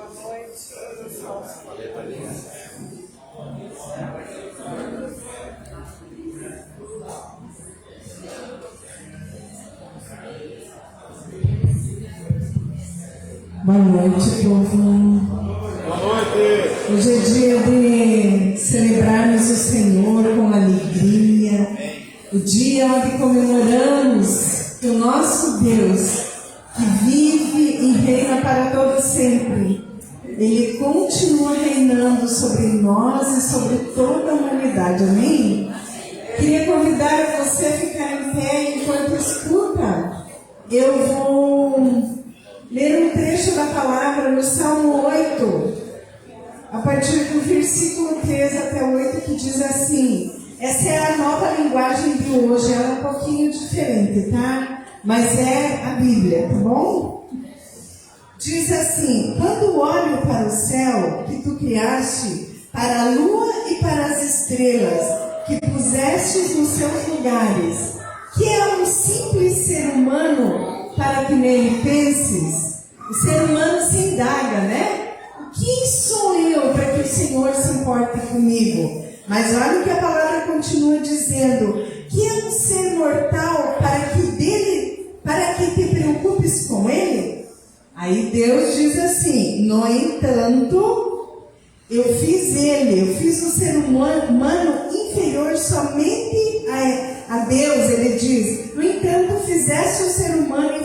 Boa noite, povo. Boa noite. Hoje é dia de celebrarmos o Senhor com alegria. O dia onde comemoramos que o nosso Deus, que vive e reina para todo sempre, Ele continua reinando sobre nós e sobre toda a humanidade. Amém? Queria convidar você a ficar em pé enquanto escuta. Eu vou ler um trecho da palavra no Salmo 8, a partir do versículo 3 até 8, que diz assim. Essa é a nova linguagem de hoje, ela é um pouquinho diferente, tá? Mas é a Bíblia, tá bom? Diz assim: quando olho para o céu que tu criaste, para a lua e para as estrelas que pusestes nos seus lugares, que é um simples ser humano para que nele penses? O ser humano se indaga, né? Quem sou eu para que o Senhor se importe comigo? Mas olha o que a palavra continua dizendo: que é um ser mortal para que te preocupes com ele? Aí Deus diz assim: no entanto, eu fiz o ser humano inferior somente a Deus. Ele diz: no entanto, fizeste o ser humano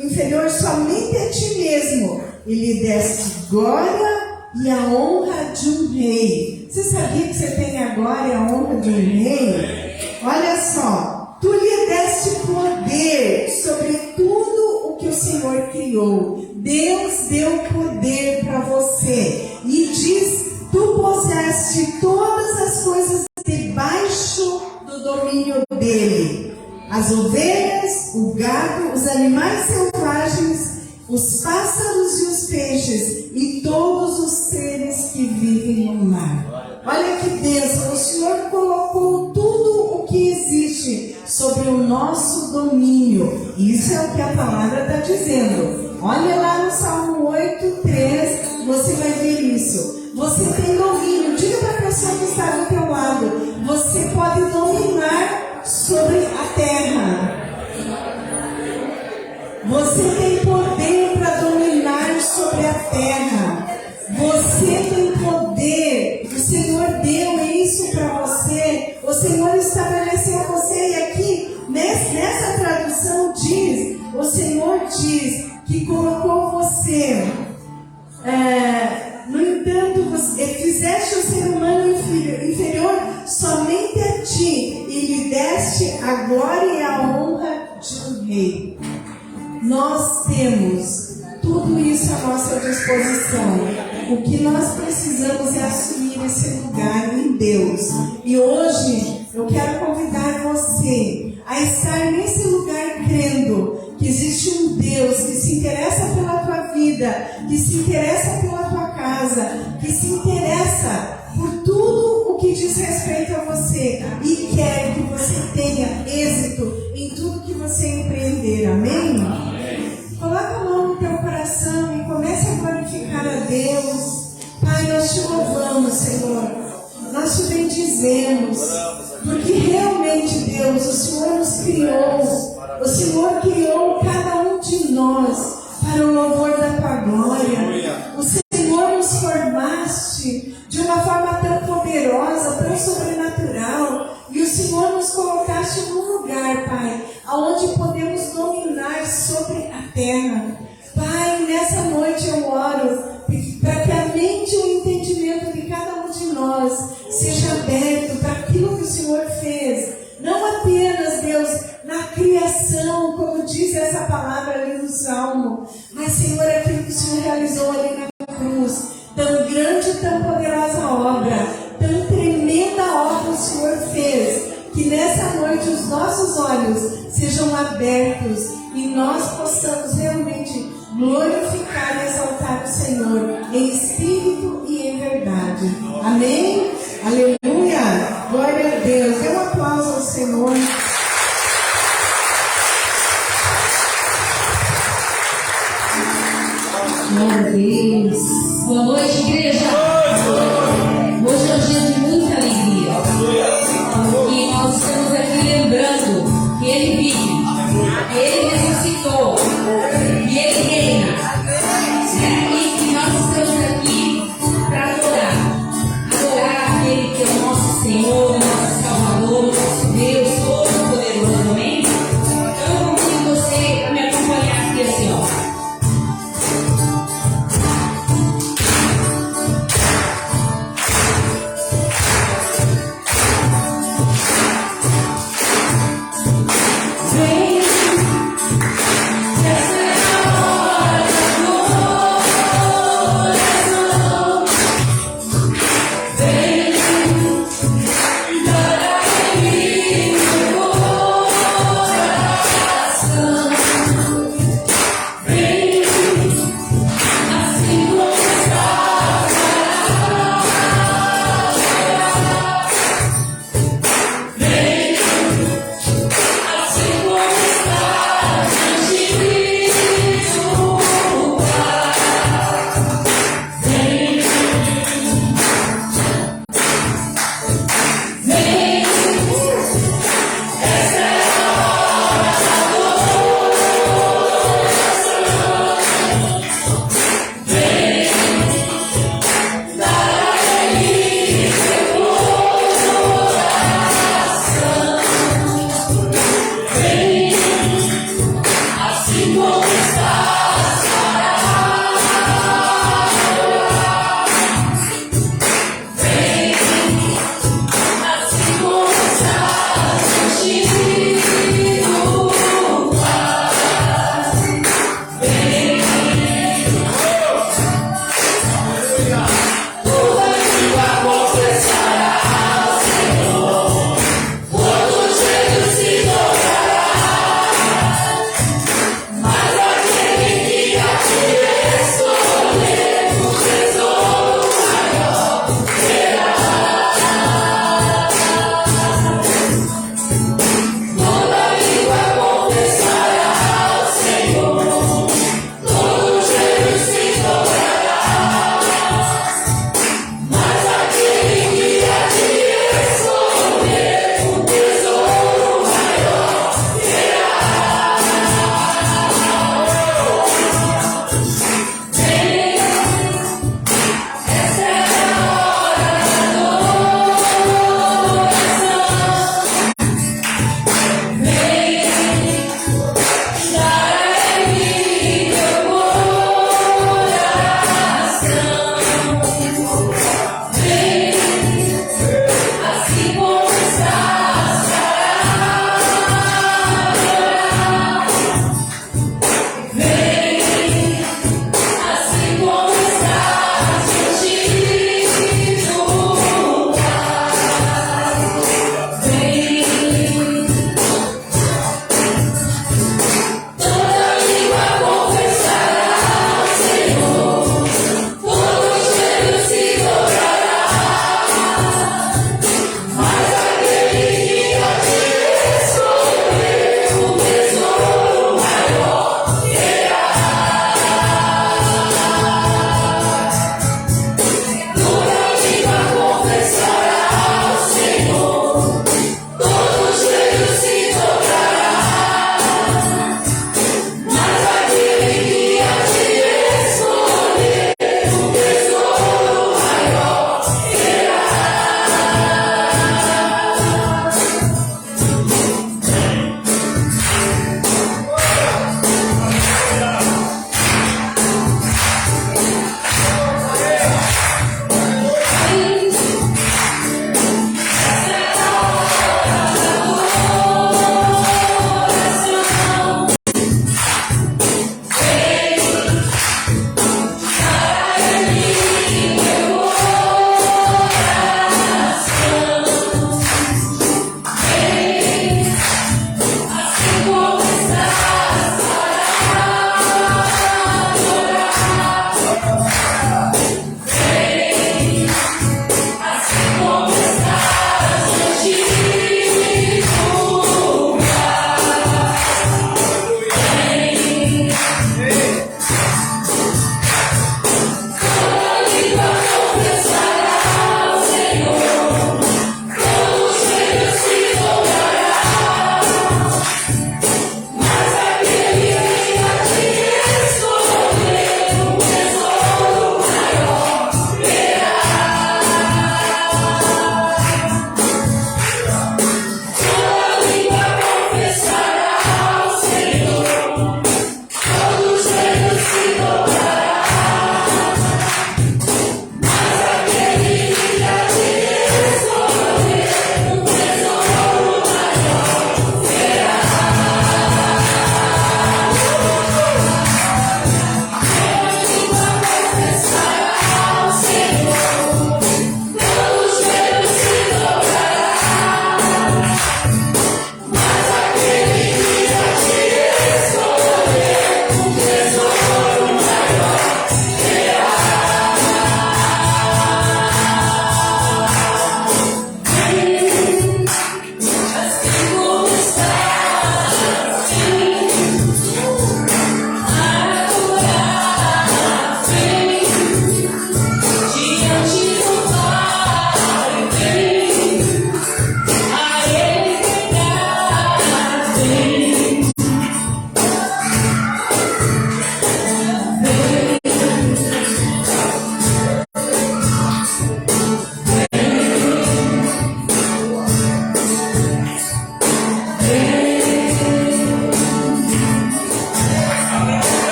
inferior somente a ti mesmo, e lhe deste glória e a honra de um rei. Você sabia que você tem a glória e a honra de um rei? Olha só, tu lhe deste poder sobre tudo o que o Senhor criou. Deus deu poder para você. E diz, tu puseste todas as coisas debaixo do domínio dele. As ovelhas, o gado, os animais selvagens, os pássaros e os peixes e todos os seres que vivem no mar. Olha que bênção, o Senhor colocou tudo o que existe sobre o nosso domínio. Isso é o que a palavra está dizendo. Olha lá no Salmo 8:3, você vai ver isso. Você tem domínio. Diga para a pessoa que está do teu lado: você pode dominar sobre a terra. Você tem poder para dominar sobre a terra. Você tem poder. O Senhor deu isso para você. O Senhor estabeleceu você. E aqui, nessa tradução diz, o Senhor diz que colocou você. No entanto, fizeste o ser humano inferior somente a ti, e lhe deste a glória e a honra de um rei. Nós temos tudo isso à nossa disposição. O que nós precisamos é assumir esse lugar em Deus. E hoje eu quero convidar você a estar nesse lugar crendo que existe um Deus que se interessa pela tua vida, que se interessa pela tua casa, que se interessa por tudo o que diz respeito a você e quer que você tenha êxito em tudo que você empreender. Amém? Coloca a mão no teu coração e comece a glorificar a Deus. Pai, nós te louvamos, Senhor. Nós te bendizemos, porque realmente, Deus, o Senhor nos criou. O Senhor criou cada um de nós para o louvor da tua glória. O Senhor nos formaste de uma forma tão poderosa, tão sobrenatural. E o Senhor nos colocaste num lugar, Pai, onde podemos dominar sobre a terra. Pai, nessa noite eu oro para que a mente e o entendimento de cada um de nós seja aberto para aquilo que o Senhor fez. Não apenas, Deus, na criação, como diz essa palavra ali no Salmo, mas, Senhor, aquilo que o Senhor realizou ali na cruz. Tão grande e tão poderosa obra, tão tremenda obra o Senhor fez, que nessa noite os nossos olhos sejam abertos e nós possamos realmente glorificar e exaltar o Senhor em espírito e em verdade. Amém? Aleluia! Glória a Deus. Dê um aplauso ao Senhor. Glória a Deus. Boa noite, igreja. Hoje é um dia de muita alegria. E nós estamos aqui lembrando que Ele vive, que Ele ressuscitou, que Ele reina. E que nós estamos aqui para adorar aquele que é o nosso Senhor, nosso Salvador, nosso Deus Todo-Poderoso. Amém? Então eu convido você a me acompanhar aqui assim, ó.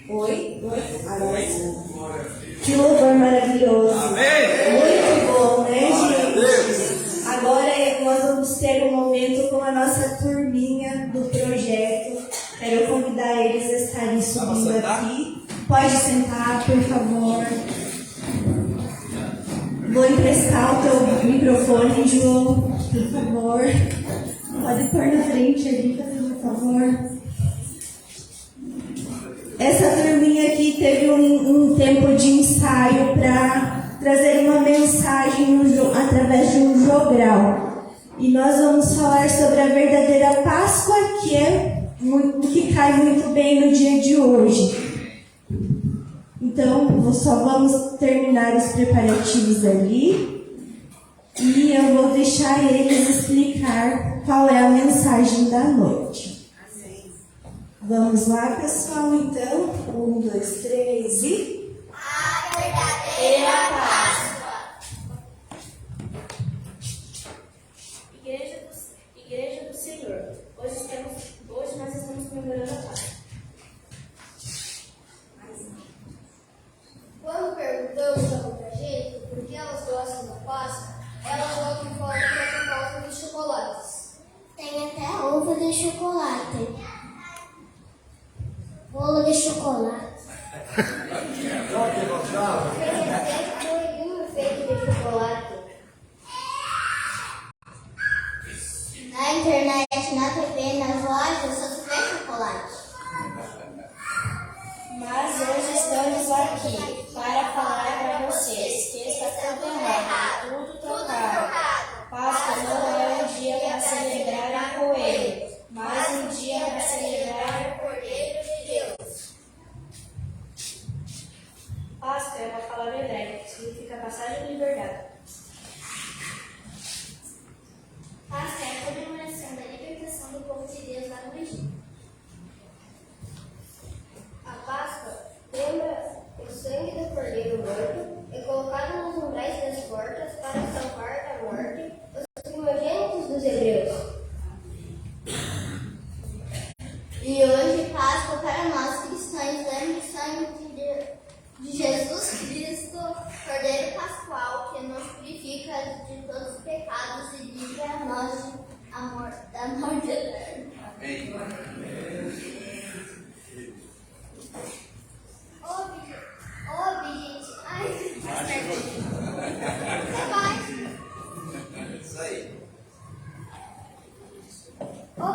Oi? Agora sim. Que louvor maravilhoso. Muito bom, né, gente? Agora nós vamos ter um momento com a nossa turminha do projeto. Quero convidar eles a estarem subindo aqui. Pode sentar, por favor. Vou emprestar o teu microfone, João, por favor. Pode pôr na frente ali, por favor. Essa turminha aqui teve um tempo de ensaio para trazer uma mensagem através de um jogral. E nós vamos falar sobre a verdadeira Páscoa, que cai muito bem no dia de hoje. Então, só vamos terminar os preparativos ali. E eu vou deixar eles explicar qual é a mensagem da noite. Vamos lá, pessoal, então. 1, 2, 3 e... A verdadeira Páscoa. Igreja do Senhor. Hoje nós estamos comemorando a Páscoa. Quando perguntamos a muita gente por que elas gostam da Páscoa, elas voltam e falam que é por causa dos chocolates. Tem até ovo de chocolate. Bolo de chocolate. Feito de chocolate. Na internet, na TV, nas lojas, só se vê chocolate. Mas hoje estamos aqui para falar para vocês que está tudo errado, tudo trocado. Páscoa não é um dia para celebrar o coelho, mas um dia para celebrar o Cordeiro de Deus. Páscoa é uma palavra hebraica que significa passagem de liberdade. Páscoa é a comemoração da libertação do povo de Deus lá no Egito. A Páscoa lembra o sangue do cordeiro morto e colocado nos umbrais das portas para salvar da morte os primogênitos dos hebreus. E hoje, Páscoa para nós cristãos lembra o sangue de Jesus Cristo, Cordeiro Pascual, que nos purifica de todos os pecados e livra a nós da morte eterna. Amém. Obediente. Ai, mais pertinho. Você vai. Isso aí. O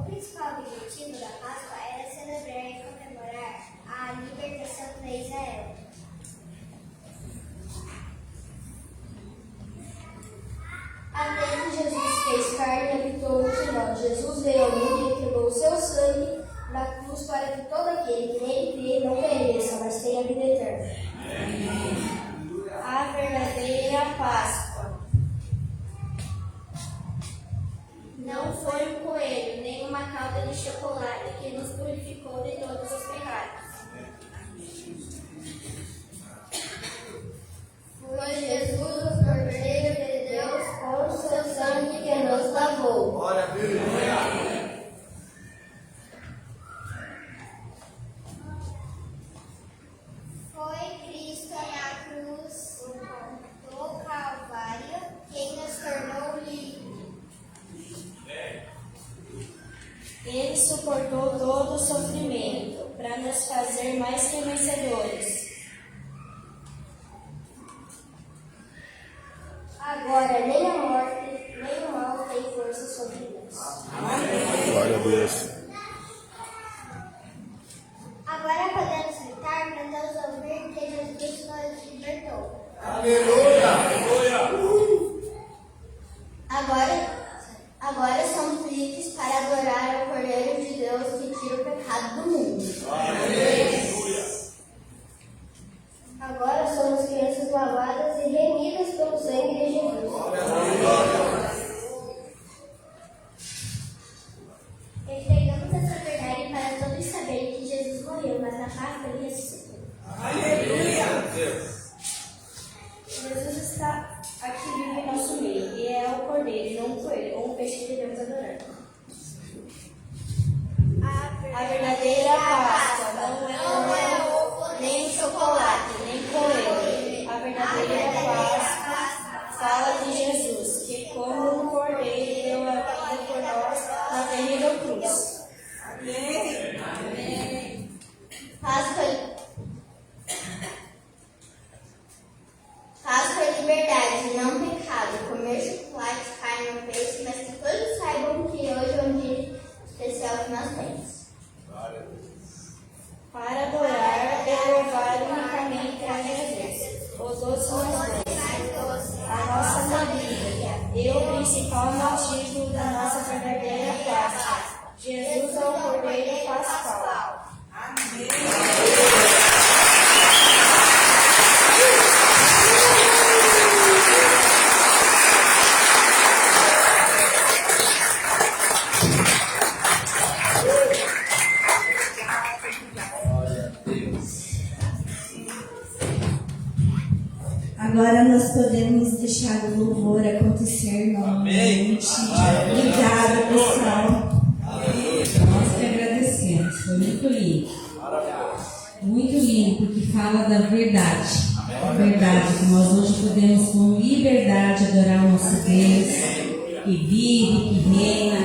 principal objetivo da Páscoa era celebrar e comemorar a libertação de Israel. Até que Jesus fez carne e habitou entre nós. Jesus veio ao mundo e entregou o seu sangue na cruz para que todo aquele que nele crê não pereça, mas tenha vida eterna. A verdadeira Páscoa não foi um coelho, nem uma calda de chocolate que nos purificou de todos os pecados. Foi Jesus, o Cordeiro de Deus, com o seu sangue que nos lavou. Glória a Deus. Foi Cristo na cruz do Calvário quem nos tornou livres. Ele suportou todo o sofrimento para nos fazer mais que vencedores. Agora, nem a morte, nem o mal tem força sobre nós. Glória a Deus. Agora podemos gritar para Deus ouvir que Jesus nos libertou. Aleluia! Agora somos livres para adorar o Cordeiro de Deus que tira o pecado do mundo. Aleluia! Agora somos crianças lavadas e remidas pelo sangue de Jesus. Entregamos essa verdade para todos saberem que Jesus morreu, mas na Páscoa ele ressuscitou. Aleluia! Jesus está aqui vivo em nosso meio, e é o Cordeiro, não o coelho, ou um peixe que devemos adorar. nós temos. Para adorar e louvar unicamente a Jesus, o doce mais doce, a nossa maravilha e o principal motivo da nossa verdadeira Páscoa. Jesus é o Cordeiro Pascal. Agora nós podemos deixar o louvor acontecer novamente. Obrigada, pessoal. Nós que agradecemos, foi muito lindo. Muito lindo, porque fala da verdade. A verdade, que nós hoje podemos com liberdade adorar o nosso Deus, que vive, que reina.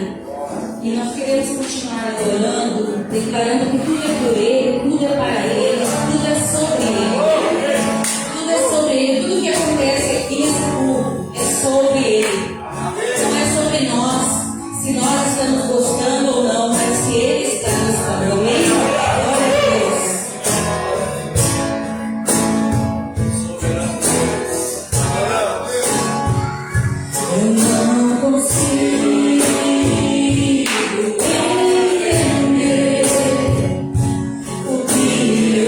E nós queremos continuar adorando, declarando que tudo é por Ele, tudo é para Ele, tudo é sobre Ele. Tudo é sobre Ele, tudo que acontece aqui nesse mundo é sobre Ele. Não é sobre nós, se nós estamos gostando ou não, mas se Ele está gostando. Amém? Glória a Deus. Eu não consigo entender o que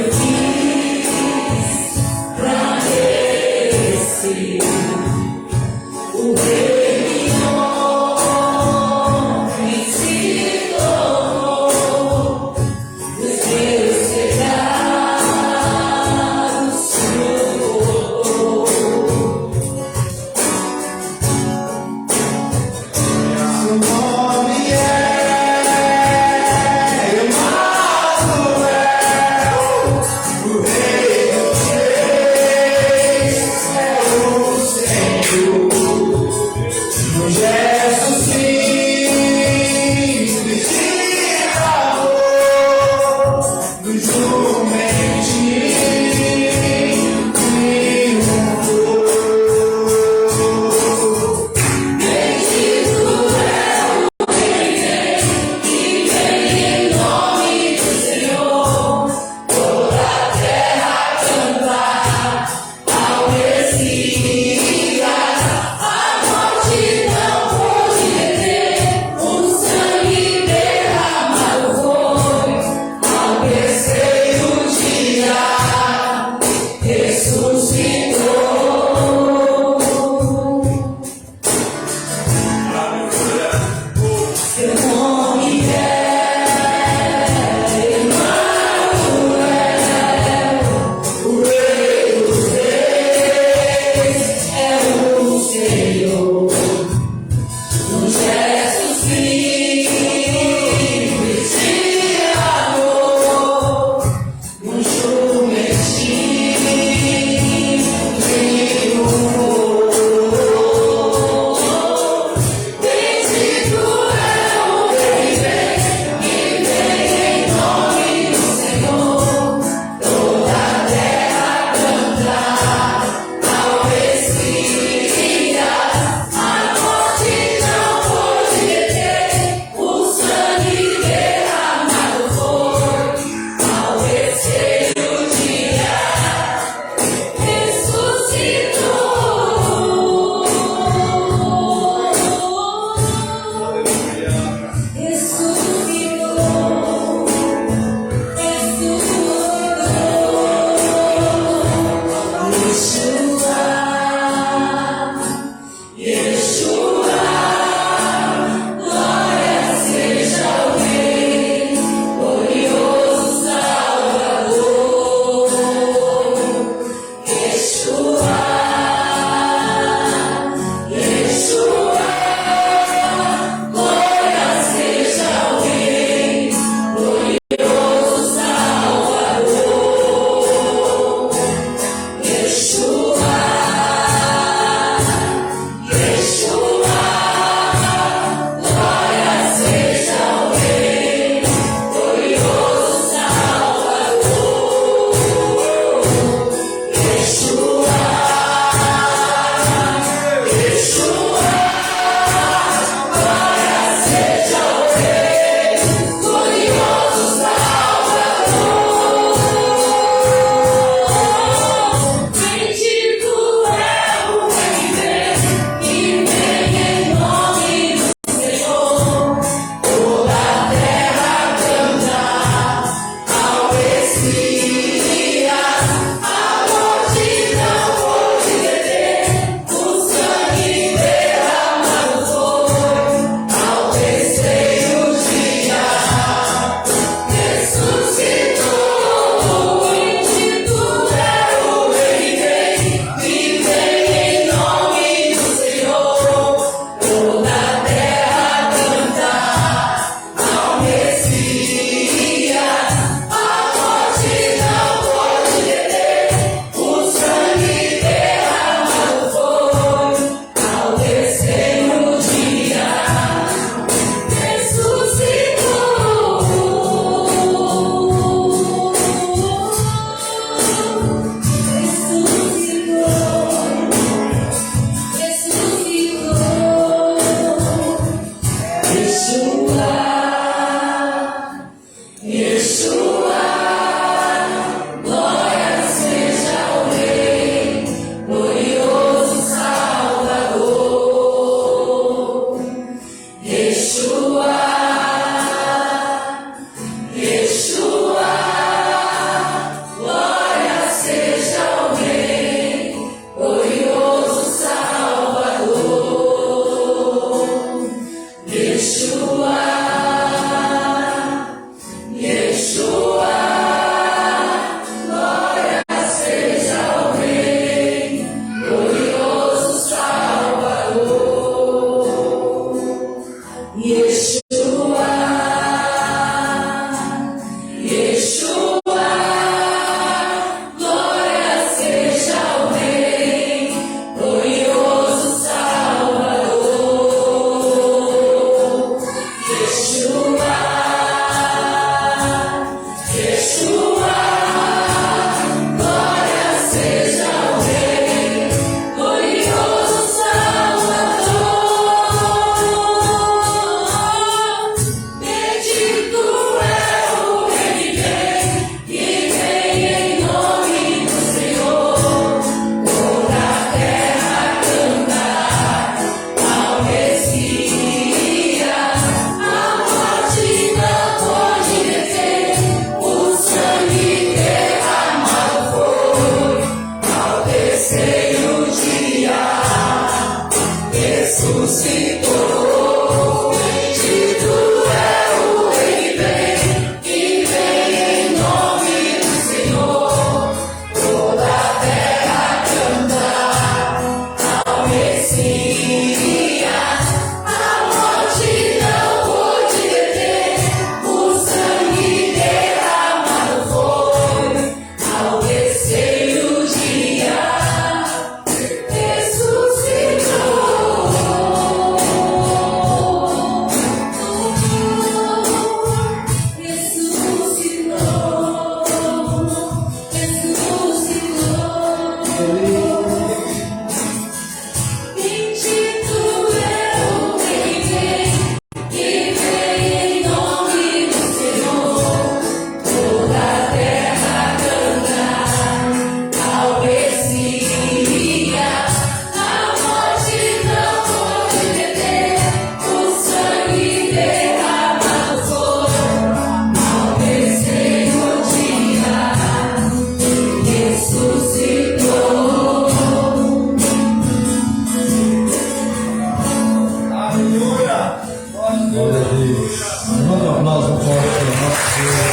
aplauso forte ao nosso Deus.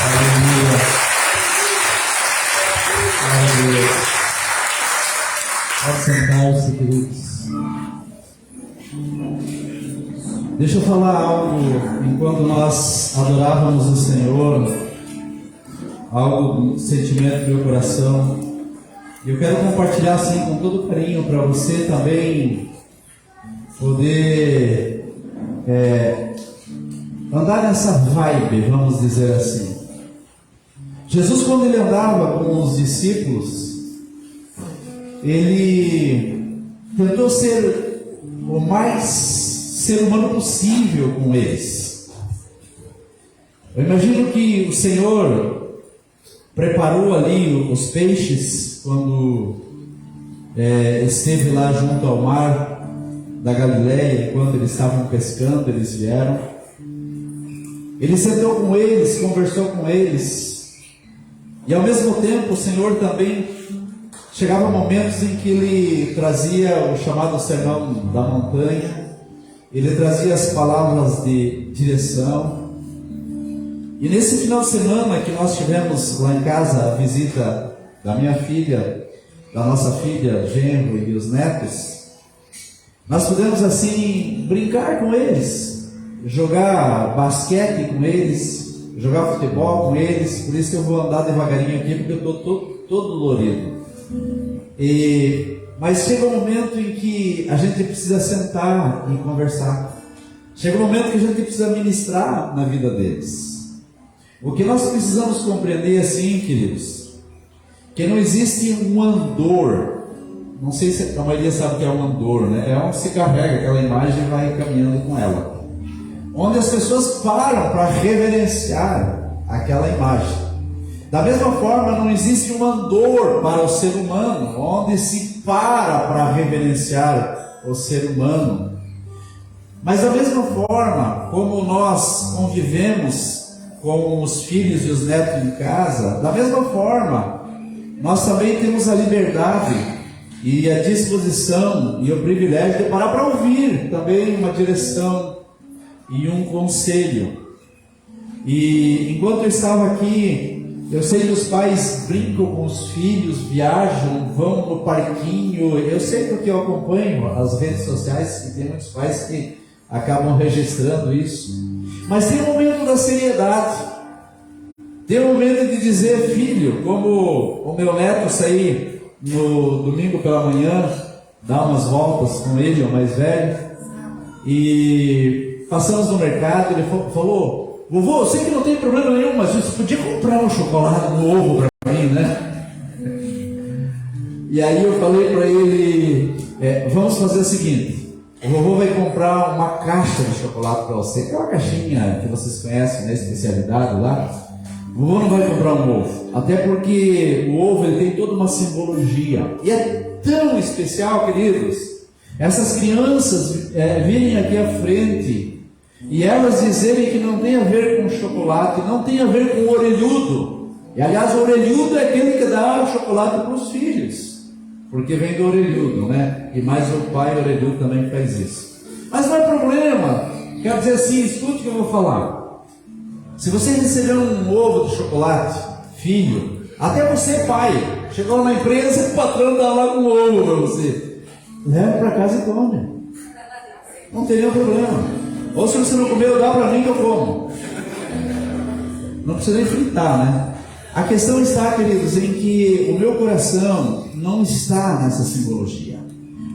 Aleluia. Aleluia. Pode sentar-se, queridos. Deixa eu falar algo enquanto nós adorávamos o Senhor, algo, sentimento do meu coração. E eu quero compartilhar assim com todo carinho para você também poder andar nessa vibe, vamos dizer assim. Jesus, quando ele andava com os discípulos, ele tentou ser o mais ser humano possível com eles. Eu imagino que o Senhor preparou ali os peixes quando esteve lá junto ao mar da Galileia, enquanto eles estavam pescando, eles vieram. Ele sentou com eles, conversou com eles, e ao mesmo tempo o Senhor também chegava momentos em que ele trazia o chamado sermão da montanha, ele trazia as palavras de direção. E nesse final de semana que nós tivemos lá em casa a visita da minha filha, da nossa filha, genro e os netos, nós pudemos assim brincar com eles, jogar basquete com eles, jogar futebol com eles. Por isso que eu vou andar devagarinho aqui, porque eu estou todo dolorido. Mas chega um momento em que a gente precisa sentar e conversar. Chega um momento que a gente precisa ministrar na vida deles. O que nós precisamos compreender assim, queridos, que não existe um andor. Não sei se a maioria sabe o que é um andor, né? É onde se carrega aquela imagem e vai caminhando com ela, onde as pessoas param para reverenciar aquela imagem. Da mesma forma, não existe um andor para o ser humano, onde se para reverenciar o ser humano. Mas da mesma forma, como nós convivemos com os filhos e os netos em casa, da mesma forma, nós também temos a liberdade e a disposição e o privilégio de parar para ouvir também uma direção e um conselho. E enquanto eu estava aqui, eu sei que os pais brincam com os filhos, viajam, vão no parquinho. Eu sei porque eu acompanho as redes sociais e tem muitos pais que acabam registrando isso. Mas tem um momento da seriedade. Tem um momento de dizer, filho, como o meu neto sair no domingo pela manhã, dar umas voltas com ele, o mais velho, e passamos no mercado, ele falou: vovô, eu sei que não tem problema nenhum, mas você podia comprar um chocolate novo para mim, né? E aí eu falei para ele, vamos fazer o seguinte, o vovô vai comprar uma caixa de chocolate para você, aquela caixinha que vocês conhecem, né, especialidade lá. O vovô não vai comprar um ovo, até porque o ovo ele tem toda uma simbologia, e é tão especial, queridos. Essas crianças virem aqui à frente e elas dizerem que não tem a ver com chocolate, não tem a ver com o orelhudo. E aliás, o orelhudo é aquele que dá o chocolate para os filhos, porque vem do orelhudo, né? E mais o pai orelhudo também faz isso. Mas não é problema. Quero dizer assim, escute o que eu vou falar. Se você receber um ovo de chocolate, filho, até você pai, chegou lá na empresa, o patrão dá lá com um ovo para você, leva para casa e come. Não teria problema. Ou se você não comeu, dá para mim que eu como. Não precisa nem fritar, né? A questão está, queridos, em que o meu coração não está nessa simbologia.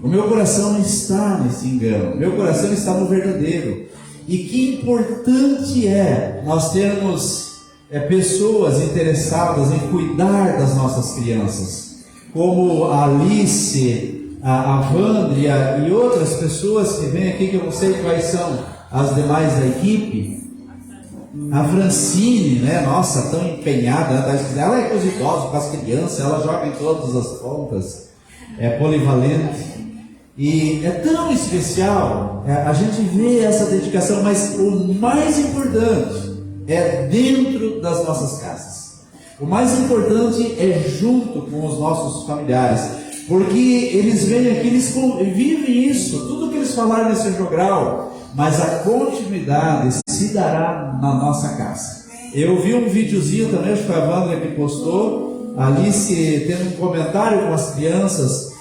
O meu coração não está nesse engano. O meu coração está no verdadeiro. E que importante é nós termos pessoas interessadas em cuidar das nossas crianças, como a Alice, a Vandria e outras pessoas que vêm aqui, que eu não sei quais são as demais da equipe. A Francine, né? Nossa, tão empenhada, ela é com os idosos, com as crianças, ela joga em todas as pontas, é polivalente. E é tão especial a gente vê essa dedicação, mas o mais importante é dentro das nossas casas. O mais importante é junto com os nossos familiares, porque eles vêm aqui, eles vivem isso, tudo que eles falaram nesse jogral, mas a continuidade se dará na nossa casa. Eu vi um videozinho também, acho que a Wanda que postou, Alice tendo um comentário com as crianças,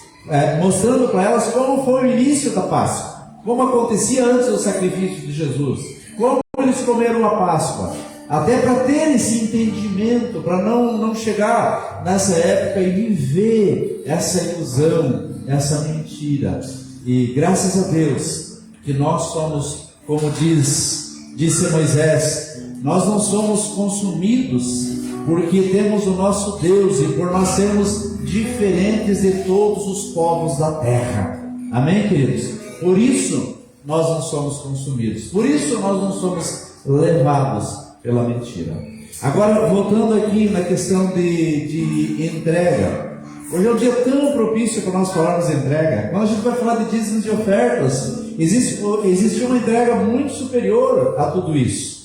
mostrando para elas como foi o início da Páscoa, como acontecia antes do sacrifício de Jesus, como eles comeram a Páscoa, até para ter esse entendimento, para não chegar nessa época e viver essa ilusão, essa mentira. E graças a Deus que nós somos, como disse Moisés, nós não somos consumidos porque temos o nosso Deus e por nós sermos diferentes de todos os povos da terra. Amém, queridos? Por isso nós não somos consumidos, por isso nós não somos levados pela mentira. Agora, voltando aqui na questão de entrega. Hoje é um dia tão propício para nós falarmos de entrega. Quando a gente vai falar de dízimos e ofertas, existe uma entrega muito superior a tudo isso.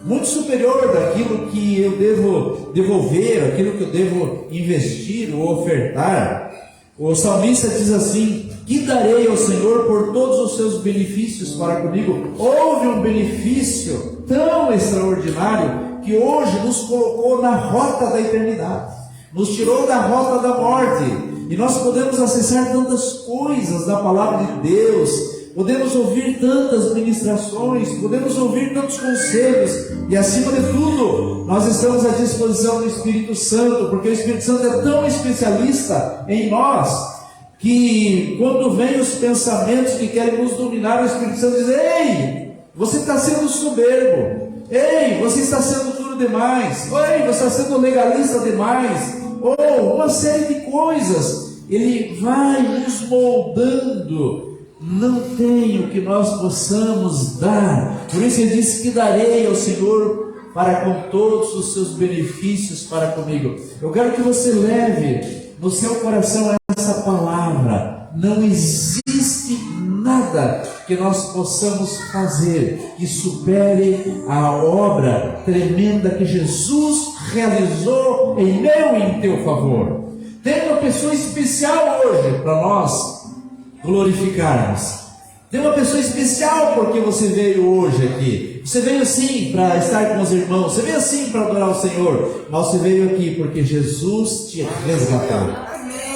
Muito superior daquilo que eu devo devolver, aquilo que eu devo investir ou ofertar. O salmista diz assim: que darei ao Senhor por todos os seus benefícios para comigo? Houve um benefício tão extraordinário que hoje nos colocou na rota da eternidade, nos tirou da rota da morte, e nós podemos acessar tantas coisas da palavra de Deus, podemos ouvir tantas ministrações, podemos ouvir tantos conselhos, e acima de tudo, nós estamos à disposição do Espírito Santo, porque o Espírito Santo é tão especialista em nós, que quando vem os pensamentos que querem nos dominar, o Espírito Santo diz: ei, você está sendo soberbo, ei, você está sendo duro demais, ei, você está sendo legalista demais, ou uma série de coisas. Ele vai nos moldando. Não tem o que nós possamos dar. Por isso ele disse que darei ao Senhor para com todos os seus benefícios para comigo. Eu quero que você leve no seu coração essa palavra. Não existe nada que nós possamos fazer que supere a obra tremenda que Jesus realizou em meu e em teu favor. Tem uma pessoa especial hoje para nós glorificarmos. Tem uma pessoa especial porque você veio hoje aqui. Você veio sim para estar com os irmãos, você veio sim para adorar o Senhor, mas você veio aqui porque Jesus te resgatou,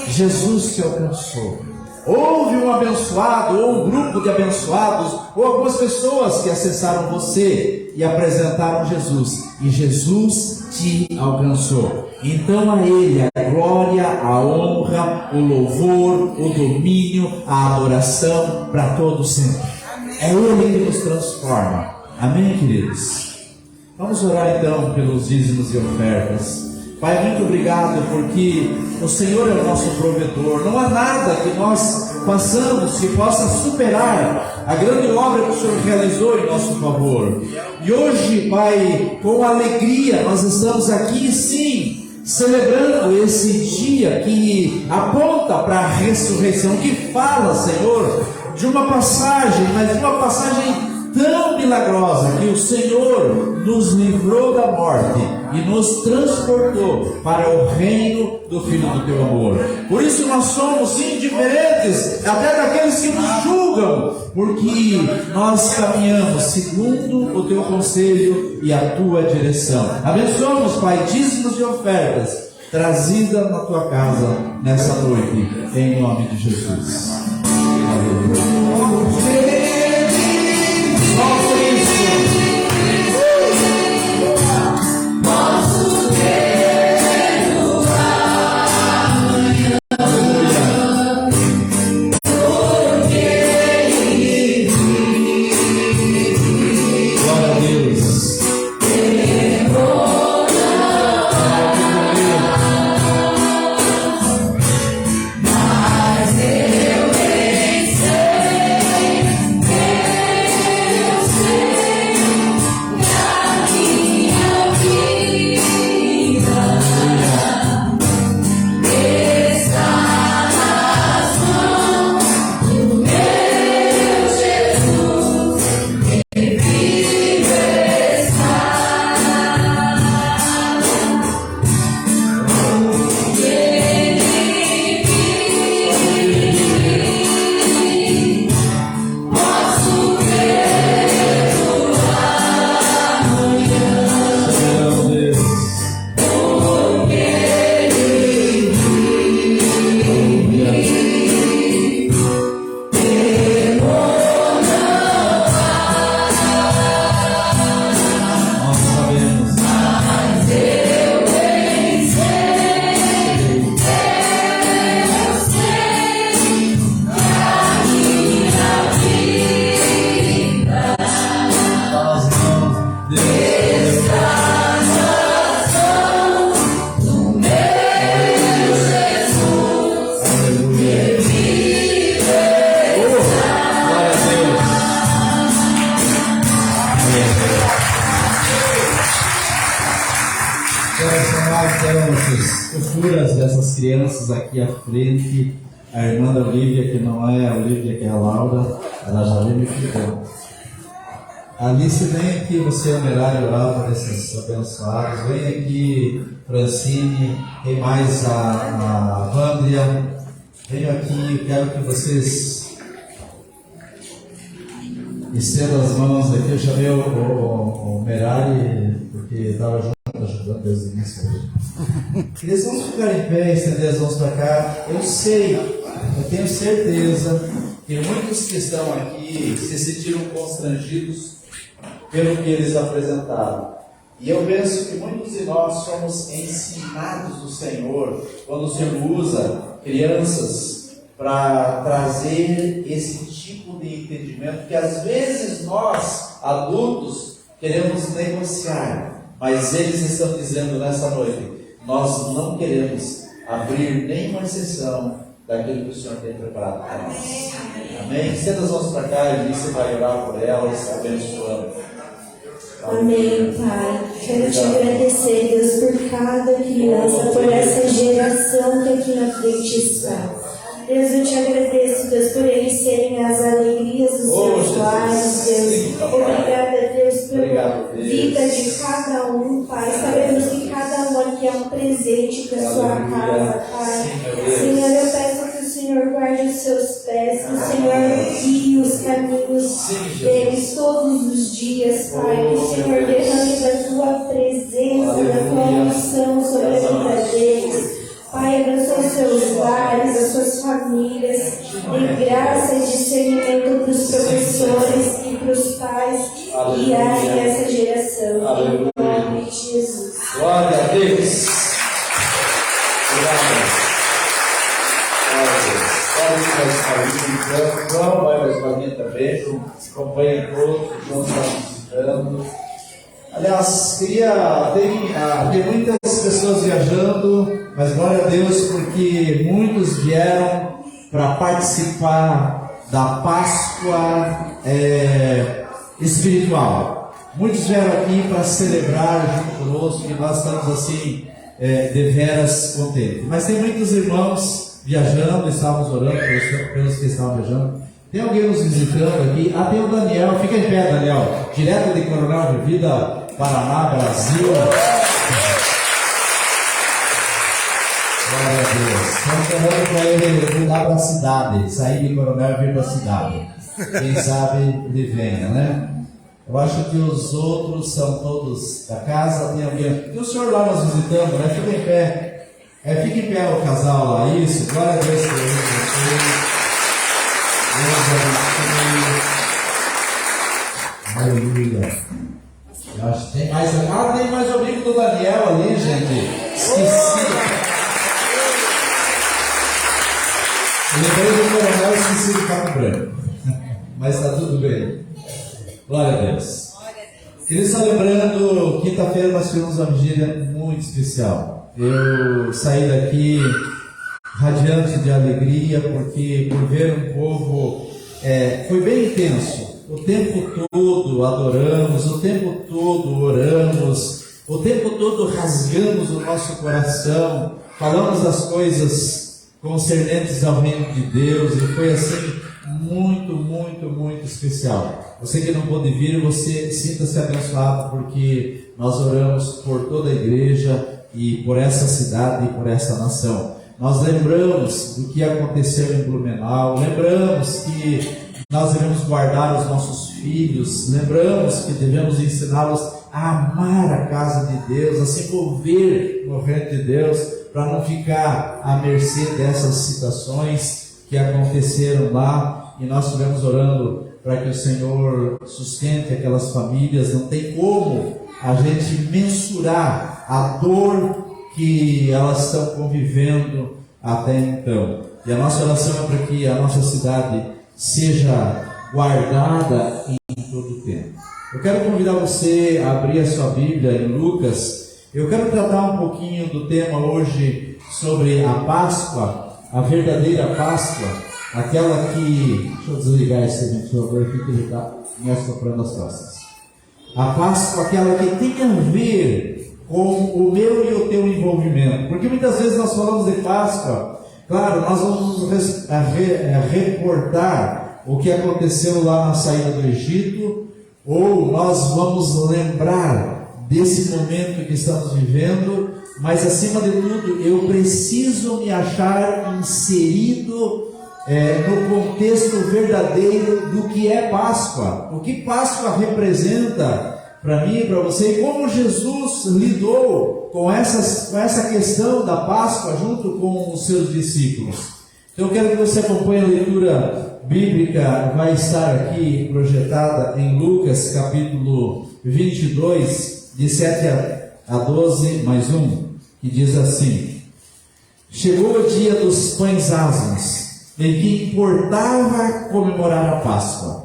Jesus te alcançou. Houve um abençoado, ou um grupo de abençoados, ou algumas pessoas que acessaram você e apresentaram Jesus, e Jesus te alcançou. Então a Ele a glória, a honra, o louvor, o domínio, a adoração para todos sempre. É Ele que nos transforma. Amém, queridos? Vamos orar então pelos dízimos e ofertas. Pai, muito obrigado porque o Senhor é o nosso provedor. Não há nada que nós façamos que possa superar a grande obra que o Senhor realizou em nosso favor. E hoje, Pai, com alegria nós estamos aqui sim, celebrando esse dia que aponta para a ressurreição, que fala, Senhor, de uma passagem, mas de uma passagem tão milagrosa, que o Senhor nos livrou da morte e nos transportou para o reino do Filho do teu amor. Por isso nós somos sim diferentes até daqueles que nos julgam, porque nós caminhamos segundo o teu conselho e a tua direção. Abençoamos, Pai, dízimos e ofertas trazida na tua casa nessa noite, em nome de Jesus. Aleluia. Mas eu vencerei. Então, essas costuras dessas crianças aqui à frente, a irmã da Olivia, que não é a Olivia, que é a Laura, ela já veio me explicando. Alice, vem aqui, você é o Merário orar por esses abençoados. Vem aqui, Francine, tem mais a Vândria. Venho aqui, eu quero que vocês estendam as mãos aqui. Eu chamei o Merário, porque estava junto, ajudando Deus nisso hoje. Eles vão ficar em pé, estender as mãos para cá. Eu sei, eu tenho certeza que muitos que estão aqui se sentiram constrangidos pelo que eles apresentaram. E eu penso que muitos de nós somos ensinados do Senhor quando o Senhor usa crianças para trazer esse tipo de entendimento que às vezes nós, adultos, queremos negociar, mas eles estão dizendo nessa noite: nós não queremos abrir nenhuma exceção daquilo que o Senhor tem preparado para nós. Amém? Estenda as mãos para cá e você vai orar por elas, abençoando. Amém, Pai. Quero te agradecer, Deus, por cada criança, por essa geração que aqui na frente está. Deus, eu te agradeço, Deus, por eles serem as alegrias dos seus lares, Deus. Obrigada, Deus, pela vida de cada um, Pai. Sabemos que cada um aqui é um presente para a sua casa, Pai. Senhor, eu peço que o Senhor guarde os seus pés, que o Senhor guie os caminhos deles todos os dias, Pai. Que o Senhor derrame da tua presença, da tua unção sobre a vida deles. Pai, abençoa os seus lares, as suas famílias, dê graça e discernimento para os professores e para os pais guiarem essa geração. Aleluia. Em nome de Jesus. Glória a Deus. Glória a Deus. Pode ficar escalando, então. João vai para a escolinha também. Acompanha todos, João está visitando. Aliás, tem muitas pessoas viajando, mas glória a Deus, porque muitos vieram para participar da Páscoa espiritual. Muitos vieram aqui para celebrar junto conosco, e nós estamos assim, deveras contentes. Mas tem muitos irmãos viajando, estávamos orando pelos que estavam viajando. Tem alguém nos visitando aqui? Tem o Daniel, fica em pé, Daniel, direto de Coronel de Vida, Paraná, Brasil. Glória a Deus. Estamos falando para ele mudar para a cidade, sair de Coronel e vir para a cidade. Quem sabe ele venha, né? Eu acho que os outros são todos da casa. Tem alguém. Tem o senhor lá nos visitando, né? Fica em pé. Fica em pé o casal lá. Isso. Glória a Deus por vocês. Aleluia. Eu acho que tem mais. Tem mais o amigo do Daniel ali, gente. Esqueci. Lembrei do Coronel e esqueci do Papo Branco. Mas está tudo bem. Glória a Deus. Queria estar lembrando, quinta-feira nós tivemos uma vigília muito especial. Eu saí daqui radiante de alegria, porque por ver um povo, foi bem intenso. O tempo todo adoramos, o tempo todo oramos, o tempo todo rasgamos o nosso coração, falamos das coisas concernentes ao reino de Deus, e foi assim muito, muito, muito especial. Você que não pôde vir, você sinta-se abençoado, porque nós oramos por toda a igreja e por essa cidade e por essa nação. Nós lembramos do que aconteceu em Blumenau, lembramos que nós devemos guardar os nossos filhos, lembramos que devemos ensiná-los a amar a casa de Deus, a se envolver no reino de Deus, para não ficar à mercê dessas situações que aconteceram lá. E nós estivemos orando para que o Senhor sustente aquelas famílias. Não tem como a gente mensurar a dor que elas estão convivendo até então. E a nossa oração é para que a nossa cidade seja guardada em todo o tempo. Eu quero convidar você a abrir a sua Bíblia em Lucas. Eu quero tratar um pouquinho do tema hoje sobre a Páscoa, a verdadeira Páscoa, aquela que... Deixa eu desligar esse aqui, por favor, que ele está me assoprando as costas. A Páscoa, aquela que tem a ver com o meu e o envolvimento. Porque muitas vezes nós falamos de Páscoa, claro, nós vamos reportar o que aconteceu lá na saída do Egito, ou nós vamos lembrar desse momento que estamos vivendo, mas acima de tudo, eu preciso me achar inserido no contexto verdadeiro do que é Páscoa. O que Páscoa representa para mim e para você, e como Jesus lidou com essa questão da Páscoa junto com os seus discípulos. Então eu quero que você acompanhe a leitura bíblica, vai estar aqui projetada em Lucas capítulo 22, de 7 a 12, mais um, que diz assim: chegou o dia dos pães asmos, em que importava comemorar a Páscoa.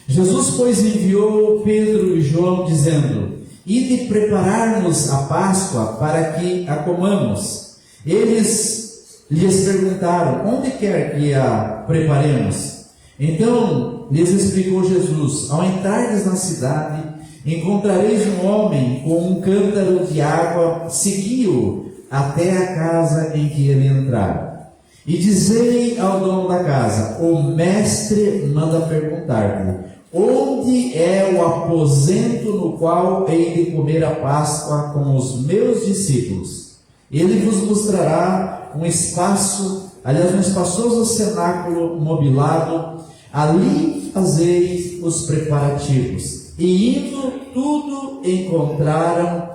Jesus, pois, enviou Pedro e João, dizendo: ide preparar-nos a Páscoa para que a comamos. Eles lhes perguntaram: onde quer que a preparemos? Então lhes explicou Jesus: ao entrardes na cidade, encontrareis um homem com um cântaro de água, segui-o até a casa em que ele entrar. E dizei ao dono da casa: o mestre manda perguntar-lhe: onde é o aposento no qual hei de comer a Páscoa com os meus discípulos? Ele vos mostrará um espaçoso cenáculo mobilado, ali fazeis os preparativos. E indo, tudo encontraram,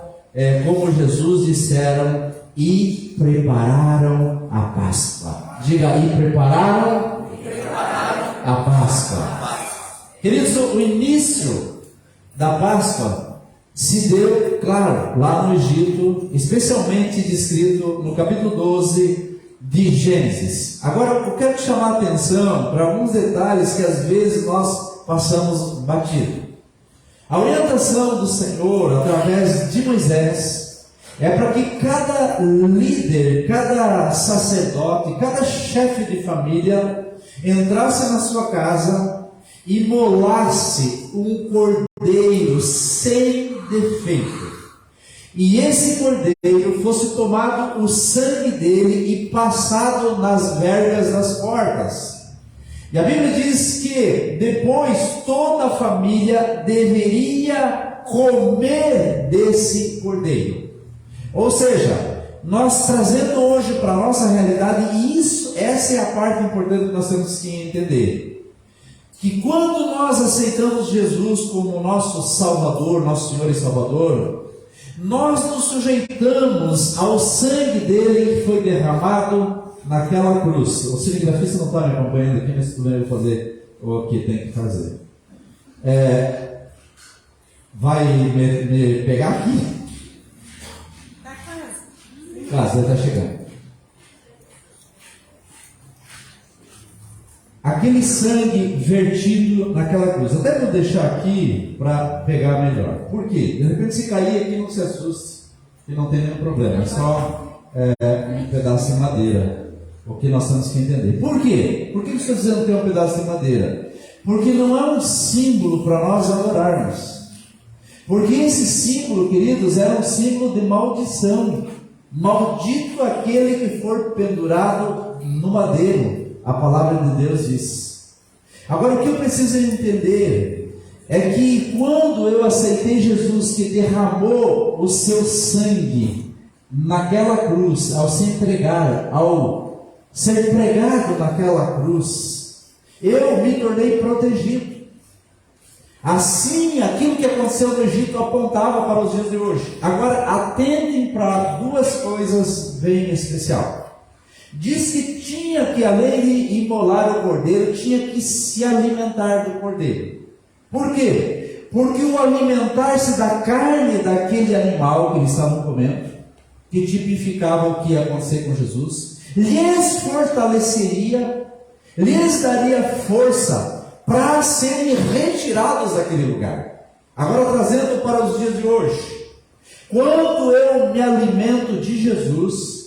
como Jesus disseram, e prepararam a Páscoa. Diga aí, prepararam a Páscoa. Queridos, o início da Páscoa se deu, claro, lá no Egito, especialmente descrito no capítulo 12 de Gênesis. Agora, eu quero chamar a atenção para alguns detalhes que às vezes nós passamos batido. A orientação do Senhor, através de Moisés, é para que cada líder, cada sacerdote, cada chefe de família entrasse na sua casa e imolasse um cordeiro sem defeito. E esse cordeiro fosse tomado o sangue dele e passado nas vergas das portas. E a Bíblia diz que depois toda a família deveria comer desse cordeiro. Ou seja, nós trazendo hoje para a nossa realidade, e essa é a parte importante que nós temos que entender. Que quando nós aceitamos Jesus como nosso Salvador, nosso Senhor e Salvador, nós nos sujeitamos ao sangue dele que foi derramado naquela cruz. O cinegrafista não está me acompanhando aqui, mas tudo bem, eu vou fazer o que tem que fazer. Vai me pegar aqui? Casa, está chegando. Aquele sangue vertido naquela cruz. Até vou deixar aqui para pegar melhor. Por quê? De repente, se cair aqui, não se assuste, que não tem nenhum problema. É só um pedaço de madeira. O que nós temos que entender. Por quê? Por que eu estou dizendo que é um pedaço de madeira? Porque não é um símbolo para nós adorarmos. Porque esse símbolo, queridos, era um símbolo de maldição. Maldito aquele que for pendurado no madeiro. A palavra de Deus diz. Agora, o que eu preciso entender é que quando eu aceitei Jesus, que derramou o seu sangue naquela cruz, ao se entregar, ao ser pregado naquela cruz, eu me tornei protegido. Assim, aquilo que aconteceu no Egito apontava para os dias de hoje. Agora, atentem para duas coisas bem especiais. Diz que tinha que, além de imolar o cordeiro, tinha que se alimentar do cordeiro. Por quê? Porque o alimentar-se da carne daquele animal que eles estavam comendo, que tipificava o que ia acontecer com Jesus, lhes fortaleceria, lhes daria força para serem retirados daquele lugar. Agora, trazendo para os dias de hoje, quando eu me alimento de Jesus,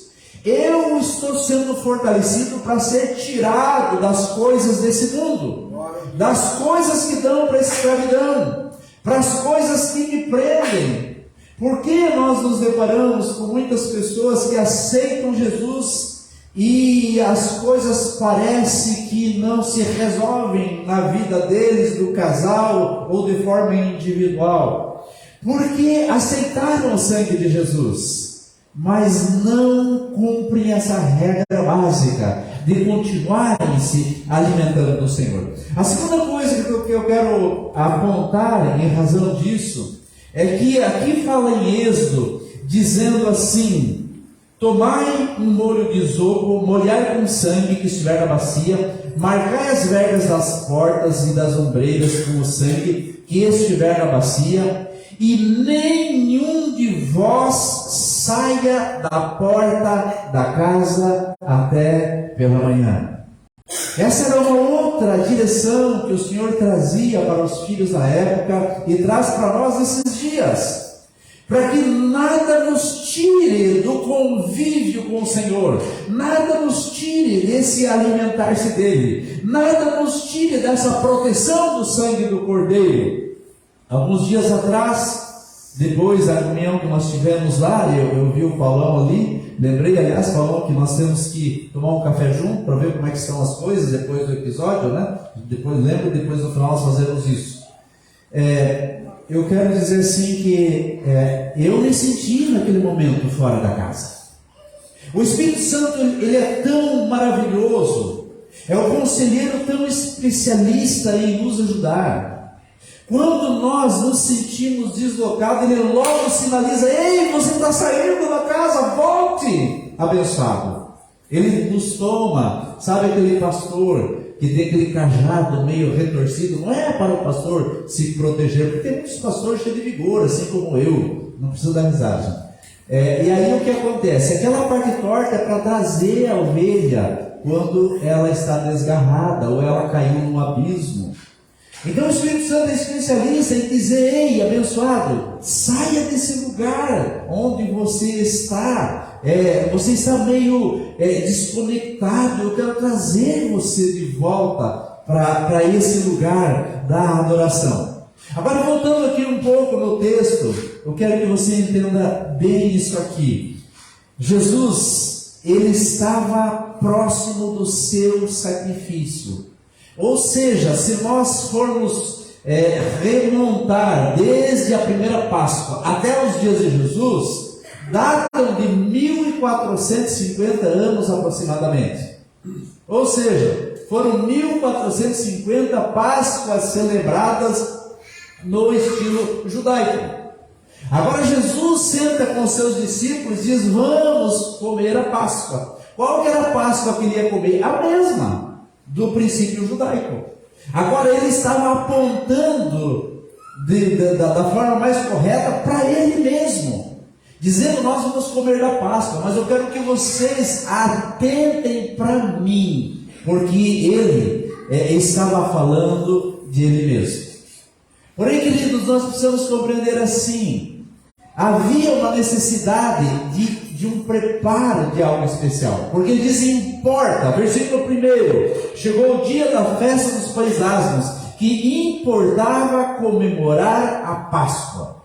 eu estou sendo fortalecido para ser tirado das coisas desse mundo, das coisas que dão para a escravidão, para as coisas que me prendem. Por que nós nos deparamos com muitas pessoas que aceitam Jesus e as coisas parecem que não se resolvem na vida deles, do casal ou de forma individual? Porque aceitaram o sangue de Jesus, mas não cumprem essa regra básica de continuarem se alimentando do Senhor. A segunda coisa que eu quero apontar em razão disso é que aqui fala em Êxodo, dizendo assim: tomai um molho de isopo, molhai com sangue que estiver na bacia, marcai as vergas das portas e das ombreiras com o sangue que estiver na bacia, e nenhum de vós saia da porta da casa até pela manhã. Essa era uma outra direção que o Senhor trazia para os filhos da época e traz para nós nesses dias, para que nada nos tire do convívio com o Senhor, nada nos tire desse alimentar-se dele, nada nos tire dessa proteção do sangue do Cordeiro. Alguns dias atrás, depois da reunião que nós tivemos lá, eu vi o Paulão ali, lembrei, aliás, Paulão, que nós temos que tomar um café junto para ver como é que estão as coisas depois do episódio, né? Depois no final nós fazemos isso. Eu quero dizer assim que eu me senti naquele momento fora da casa. O Espírito Santo, ele é tão maravilhoso, é um conselheiro tão especialista em nos ajudar. Quando nós nos sentimos deslocados, ele logo sinaliza: ei, você está saindo da casa, volte, abençoado. Ele nos toma, sabe aquele pastor que tem aquele cajado meio retorcido? Não é para o pastor se proteger, porque tem muitos pastores cheios de vigor, assim como eu, não precisa dar risada. E aí o que acontece? Aquela parte torta é para trazer a ovelha quando ela está desgarrada ou ela caiu num abismo. Então o Espírito Santo é especialista em dizer: ei, abençoado, saia desse lugar onde você está. Você está meio desconectado. Eu quero trazer você de volta para esse lugar da adoração. Agora, voltando aqui um pouco no texto, eu quero que você entenda bem isso aqui. Jesus, ele estava próximo do seu sacrifício. Ou seja, se nós formos remontar desde a primeira Páscoa até os dias de Jesus, datam de 1450 anos aproximadamente. Ou seja, foram 1450 Páscoas celebradas no estilo judaico. Agora Jesus senta com seus discípulos e diz: vamos comer a Páscoa. Qual que era a Páscoa que ele ia comer? A mesma do princípio judaico. Agora ele estava apontando da forma mais correta para ele mesmo, dizendo: nós vamos comer da Páscoa, mas eu quero que vocês atentem para mim, porque ele estava falando de ele mesmo. Porém, queridos, nós precisamos compreender assim: havia uma necessidade de um preparo de algo especial, porque ele diz: importa, versículo 1, chegou o dia da festa dos pães asmos, que importava comemorar a Páscoa.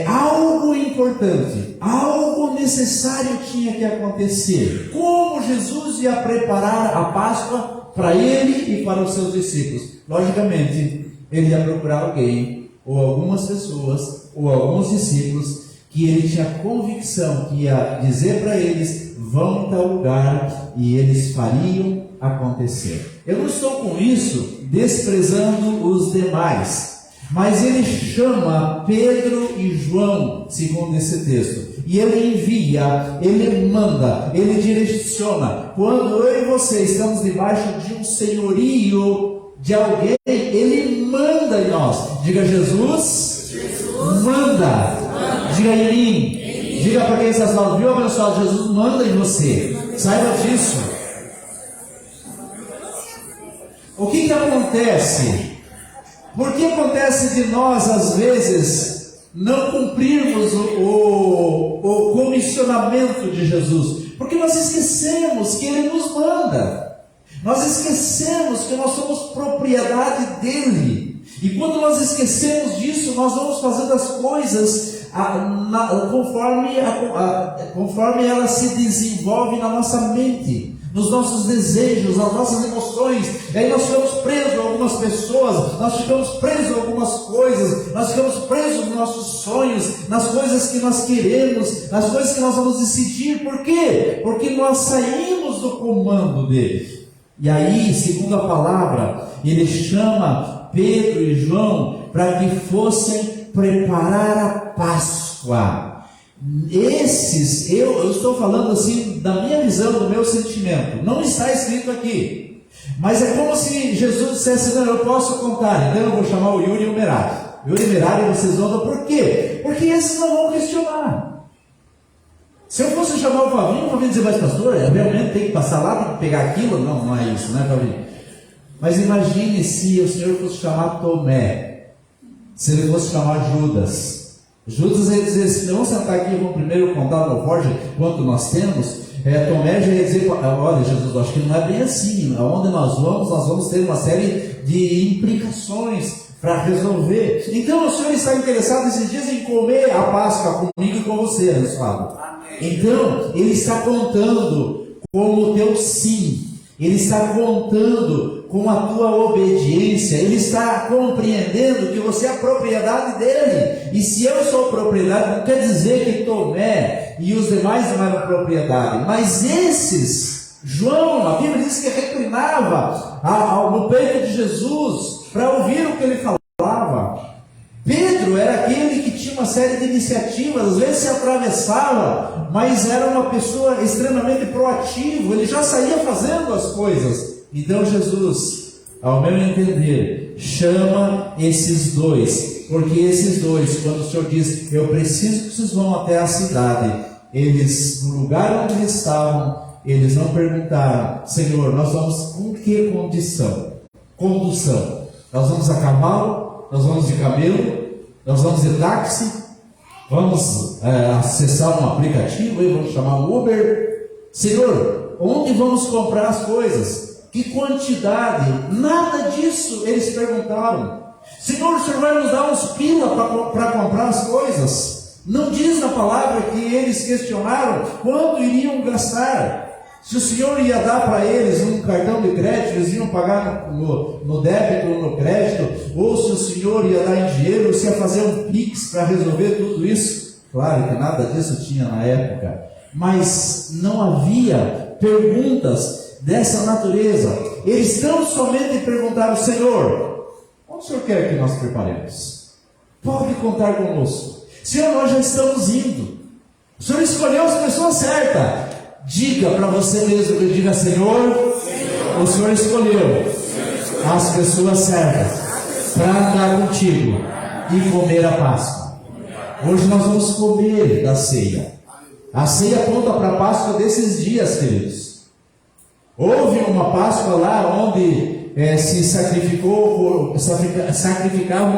Algo importante, algo necessário tinha que acontecer. Como Jesus ia preparar a Páscoa para ele e para os seus discípulos? Logicamente, ele ia procurar alguém, ou algumas pessoas, ou alguns discípulos, que ele tinha convicção que ia dizer para eles: vão em tal lugar, e eles fariam acontecer. Eu não estou com isso desprezando os demais, mas ele chama Pedro e João, segundo esse texto, e ele envia, ele manda, ele direciona. Quando eu e você estamos debaixo de um senhorio de alguém, ele manda em nós. Diga: Jesus manda. Diga: em mim. Diga para quem está falando: viu, abençoado, Jesus manda em você. Saiba disso. O que acontece? Por que acontece de nós, às vezes, não cumprirmos o comissionamento de Jesus? Porque nós esquecemos que ele nos manda. Nós esquecemos que nós somos propriedade dele. E quando nós esquecemos disso, nós vamos fazendo as coisas conforme ela se desenvolve na nossa mente, nos nossos desejos, nas nossas emoções. E aí nós ficamos presos a algumas pessoas, nós ficamos presos a algumas coisas, nós ficamos presos nos nossos sonhos, nas coisas que nós queremos, nas coisas que nós vamos decidir. Por quê? Porque nós saímos do comando dele. E aí, segundo a palavra, ele chama Pedro e João para que fossem preparar a Páscoa. Esses, eu estou falando assim da minha visão, do meu sentimento, não está escrito aqui, mas é como se Jesus dissesse: não, eu posso contar, então eu vou chamar o Yuri e o Merari. Yuri e Merari, vocês vão dar. Por quê? Porque esses não vão questionar. Se eu fosse chamar o Flavinho dizer: mas pastor, eu realmente tenho que passar lá para pegar aquilo? Não, não é isso, né, Flavinho? Mas imagine se o Senhor fosse chamar Tomé, se ele fosse chamar Judas. Judas ia dizer assim: vamos sentar aqui, vamos primeiro contar no forja quanto nós temos. Tomé já ia dizer: olha, Jesus, eu acho que não é bem assim. Aonde nós vamos ter uma série de implicações para resolver. Então o Senhor está interessado esses dias em comer a Páscoa comigo e com você, abençoado. Então ele está contando com o teu sim. Ele está contando com a tua obediência. Ele está compreendendo que você é a propriedade dele. E se eu sou propriedade, não quer dizer que Tomé e os demais não eram propriedade. Mas esses, João, a Bíblia diz que reclinava no peito de Jesus para ouvir o que ele falava. Pedro era aquele que tinha uma série de iniciativas, às vezes se atravessava, mas era uma pessoa extremamente proativa, ele já saía fazendo as coisas. Então Jesus, ao meu entender, chama esses dois, porque esses dois, quando o Senhor diz: eu preciso que vocês vão até a cidade, eles, no lugar onde eles estavam, eles não perguntaram: Senhor, nós vamos com que condução? Nós vamos a cavalo? Nós vamos de camelo? Nós vamos de táxi? Vamos acessar um aplicativo e vamos chamar um Uber? Senhor, onde vamos comprar as coisas? Que quantidade? Nada disso eles perguntaram. Senhor, o Senhor vai nos dar uns pila para comprar as coisas? Não diz na palavra que eles questionaram quanto iriam gastar. Se o Senhor ia dar para eles um cartão de crédito, eles iam pagar no débito ou no crédito, ou se o Senhor ia dar em dinheiro, ou se ia fazer um Pix para resolver tudo isso. Claro que nada disso tinha na época, mas não havia perguntas dessa natureza. Eles tão somente perguntaram: Senhor, onde o Senhor quer que nós preparemos? Pode contar conosco. Senhor, nós já estamos indo. O Senhor escolheu as pessoas certas. Diga para você mesmo, que diga: Senhor, o Senhor escolheu as pessoas certas para andar contigo e comer a Páscoa. Hoje nós vamos comer da ceia. A ceia aponta para a Páscoa desses dias, queridos. Houve uma Páscoa lá onde se sacrificava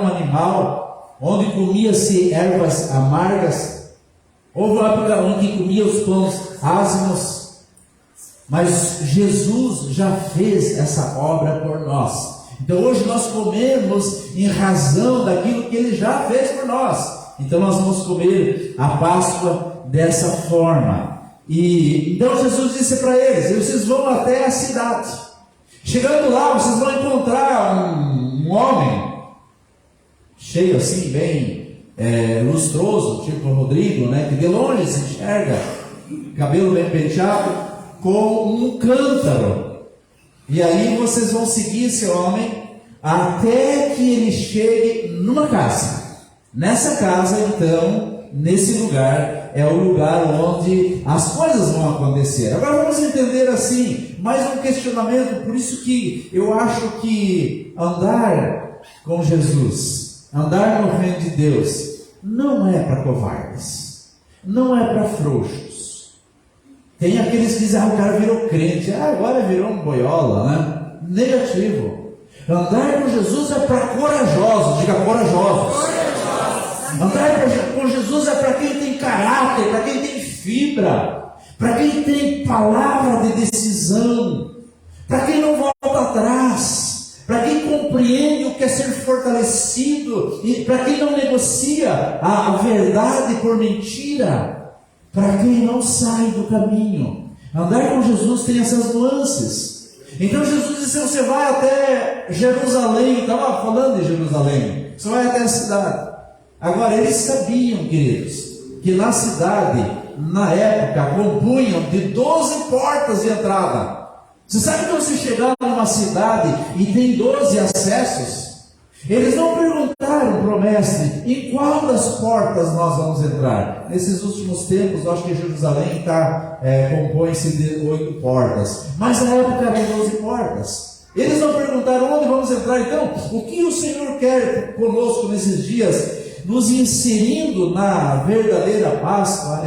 um animal, onde comia-se ervas amargas. Houve uma época onde comia os pães ázimos, mas Jesus já fez essa obra por nós. Então hoje nós comemos em razão daquilo que Ele já fez por nós. Então nós vamos comer a Páscoa dessa forma. E então Jesus disse para eles: vocês vão até a cidade. Chegando lá, vocês vão encontrar um homem cheio assim, bem lustroso, tipo Rodrigo, né, que de longe se enxerga, cabelo bem penteado, com um cântaro. E aí vocês vão seguir esse homem até que ele chegue numa casa. Nessa casa, então, nesse lugar, é o lugar onde as coisas vão acontecer. Agora vamos entender assim, mais um questionamento. Por isso que eu acho que andar com Jesus, andar no reino de Deus, não é para covardes, não é para frouxos. Tem aqueles que dizem: o cara virou crente, agora virou um boiola, né? Negativo. Andar com Jesus é para corajosos, diga corajosos. Andar com Jesus é para quem tem caráter, para quem tem fibra, para quem tem palavra de decisão, para quem não volta atrás, para quem compreende o que é ser fortalecido, e para quem não negocia a verdade por mentira, para quem não sai do caminho. Andar com Jesus tem essas nuances. Então Jesus disse: você vai até Jerusalém, estava falando de Jerusalém, você vai até a cidade. Agora, eles sabiam, queridos, que na cidade, na época, compunham de 12 portas de entrada. Você sabe que você chegar numa cidade e tem 12 acessos? Eles não perguntaram para o mestre em qual das portas nós vamos entrar. Nesses últimos tempos, eu acho que Jerusalém compõe-se de 8 portas, mas na época eram 12 portas. Eles não perguntaram onde vamos entrar. Então, o que o Senhor quer conosco nesses dias, nos inserindo na verdadeira Páscoa,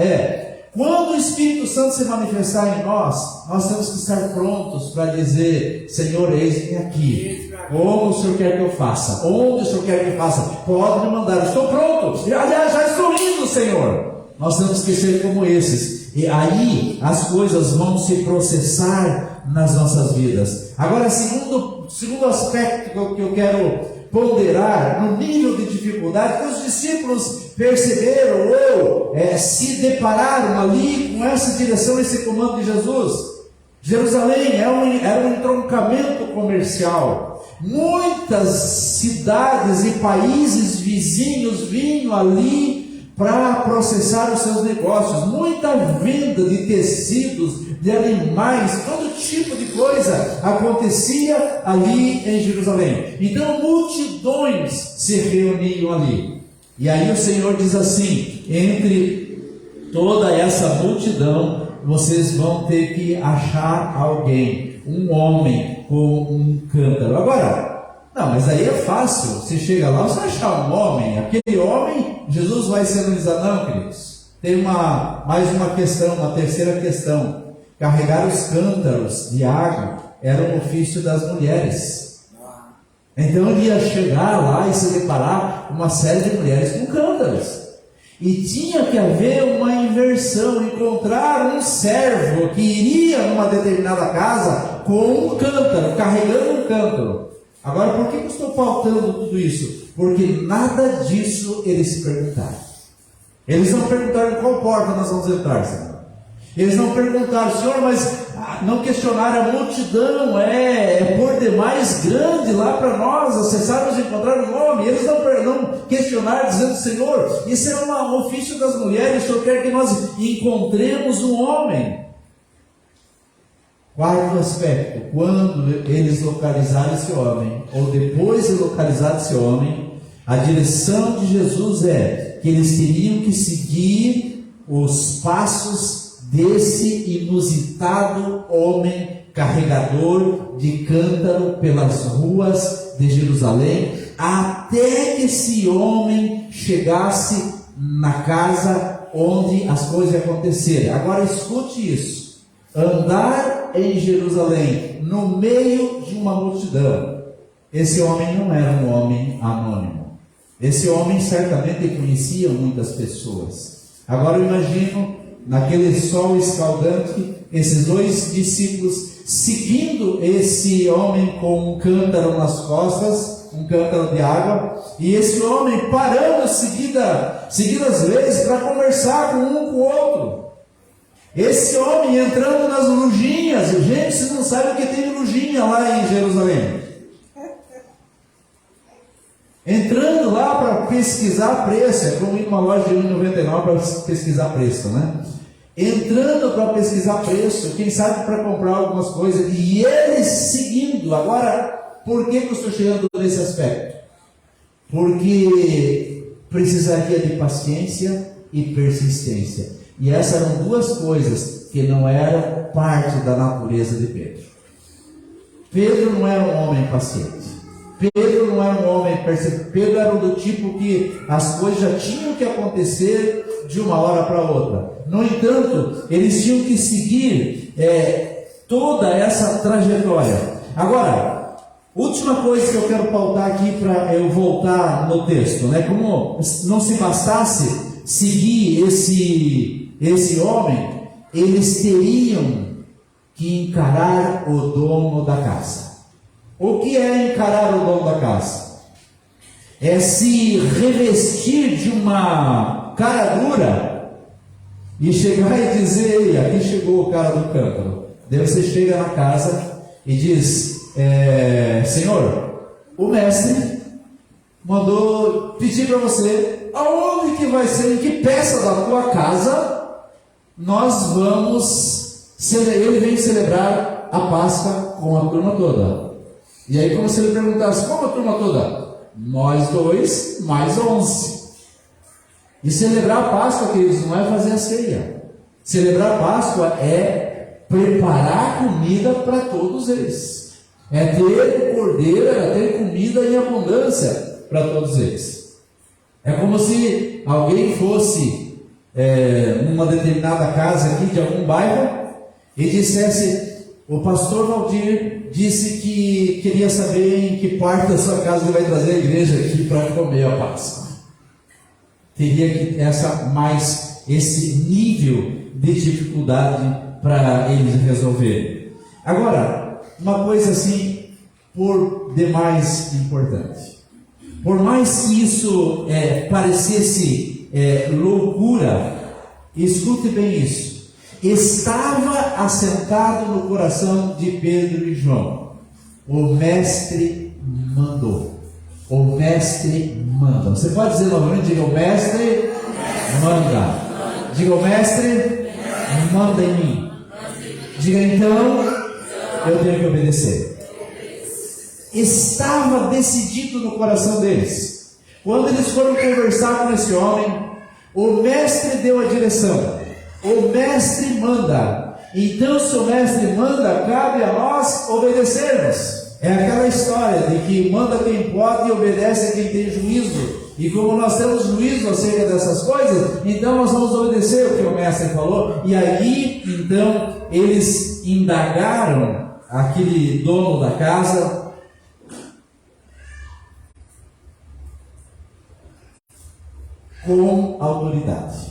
quando o Espírito Santo se manifestar em nós, nós temos que estar prontos para dizer: Senhor, eis-me aqui. Como o Senhor quer que eu faça? Onde o Senhor quer que eu faça? Pode me mandar, estou pronto. Aliás, já estou indo, Senhor. Nós temos que ser como esses. E aí as coisas vão se processar nas nossas vidas. Agora, segundo aspecto que eu quero ponderar, no nível de dificuldade que os discípulos perceberam ou se depararam ali com essa direção, esse comando de Jesus. Jerusalém era um entroncamento comercial. Muitas cidades e países vizinhos vinham ali para processar os seus negócios. Muita venda de tecidos, de animais, todo tipo de coisa acontecia ali em Jerusalém. Então multidões se reuniam ali. E aí o Senhor diz assim: entre toda essa multidão, vocês vão ter que achar alguém, um homem com um cântaro. Agora, não, mas aí é fácil. Você chega lá, você vai achar um homem. Aquele homem, Jesus vai se analisar. Não, queridos, tem mais uma questão, uma terceira questão. Carregar os cântaros de água era um ofício das mulheres. Então ele ia chegar lá e se deparar com uma série de mulheres com cântaros. E tinha que haver uma inversão, encontrar um servo que iria numa determinada casa com um cântaro, carregando um cântaro. Agora, por que eu estou pautando tudo isso? Porque nada disso eles se perguntaram. Eles não perguntaram em qual porta nós vamos entrar, Senhor. Eles não perguntaram: Senhor, mas não questionaram a multidão, é por demais grande lá para nós acessarmos e encontrar o nome. Eles não questionaram dizendo: Senhor, isso é um ofício das mulheres, o Senhor quer que nós encontremos um homem. Quarto aspecto: quando eles localizaram esse homem, ou depois de localizar esse homem, a direção de Jesus é que eles teriam que seguir os passos desse inusitado homem carregador de cântaro pelas ruas de Jerusalém, até que esse homem chegasse na casa onde as coisas aconteceram. Agora escute isso: andar em Jerusalém no meio de uma multidão. Esse homem não era um homem anônimo. Esse homem certamente conhecia muitas pessoas. Agora eu imagino, naquele sol escaldante, esses dois discípulos seguindo esse homem com um cântaro nas costas, um cântaro de água, e esse homem parando seguidas vezes para conversar com um com o outro. Esse homem entrando nas lojinhas. Gente, vocês não sabem o que tem lojinha lá em Jerusalém. Entrando lá para pesquisar preço, é como ir numa loja de R$1,99 para pesquisar preço, né? Entrando para pesquisar preço, quem sabe para comprar algumas coisas, e eles seguindo. Agora, por que eu estou chegando nesse aspecto? Porque precisaria de paciência e persistência, e essas eram duas coisas que não eram parte da natureza de Pedro. Pedro não era um homem paciente. Pedro não era um homem perseverante. Pedro era do tipo que as coisas já tinham que acontecer de uma hora para outra. No entanto, eles tinham que seguir toda essa trajetória. Agora, última coisa que eu quero pautar aqui para eu voltar no texto, né? Como não se bastasse seguir esse homem, eles teriam que encarar o dono da casa. O que é encarar o dono da casa? É se revestir de uma cara dura e chegar e dizer: ei, aqui chegou o cara do cântaro. Daí você chega na casa e diz: Senhor, o mestre mandou pedir para você aonde que vai ser, em que peça da tua casa nós vamos, ele vem celebrar a Páscoa com a turma toda. E aí, como se ele perguntasse: como a turma toda? Nós 2 mais 11. E celebrar a Páscoa, queridos, não é fazer a ceia. Celebrar a Páscoa é preparar comida para todos eles. É ter o cordeiro, é ter comida em abundância para todos eles. É como se alguém fosse numa determinada casa aqui de algum bairro e dissesse: o pastor Valdir disse que queria saber em que parte da sua casa ele vai trazer a igreja aqui para comer a Páscoa. Teria que esse nível de dificuldade para eles resolverem. Agora, uma coisa assim, por demais importante. Por mais que isso parecesse loucura, escute bem isso. Estava assentado no coração de Pedro e João: o mestre mandou. O mestre manda. Você pode dizer novamente? Diga: o mestre manda. Diga: o mestre manda em mim. Diga: então eu tenho que obedecer. Estava decidido no coração deles. Quando eles foram conversar com esse homem, o mestre deu a direção. O mestre manda. Então, se o mestre manda, cabe a nós obedecermos. É aquela história de que manda quem pode e obedece a quem tem juízo. E como nós temos juízo acerca dessas coisas, então nós vamos obedecer o que o mestre falou. E aí, então, eles indagaram aquele dono da casa com autoridade.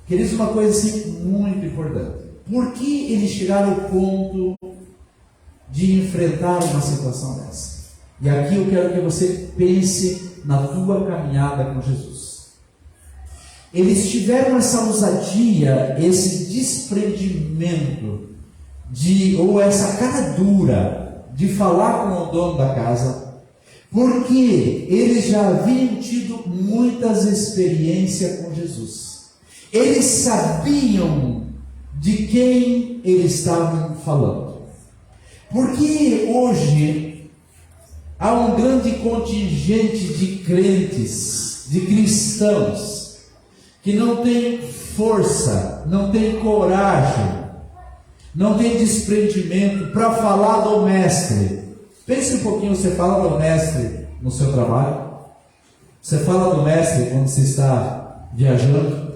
Queridos, uma coisa assim muito importante. Por que eles chegaram ao ponto de enfrentar uma situação dessa? E aqui eu quero que você pense na tua caminhada com Jesus. Eles tiveram essa ousadia, esse desprendimento, ou essa cara dura de falar com o dono da casa, porque eles já haviam tido muitas experiências com Jesus. Eles sabiam de quem eles estavam falando. Porque hoje há um grande contingente de crentes, de cristãos, que não tem força, não tem coragem, não tem desprendimento para falar do mestre. Pense um pouquinho, você fala do mestre no seu trabalho, você fala do mestre quando você está viajando,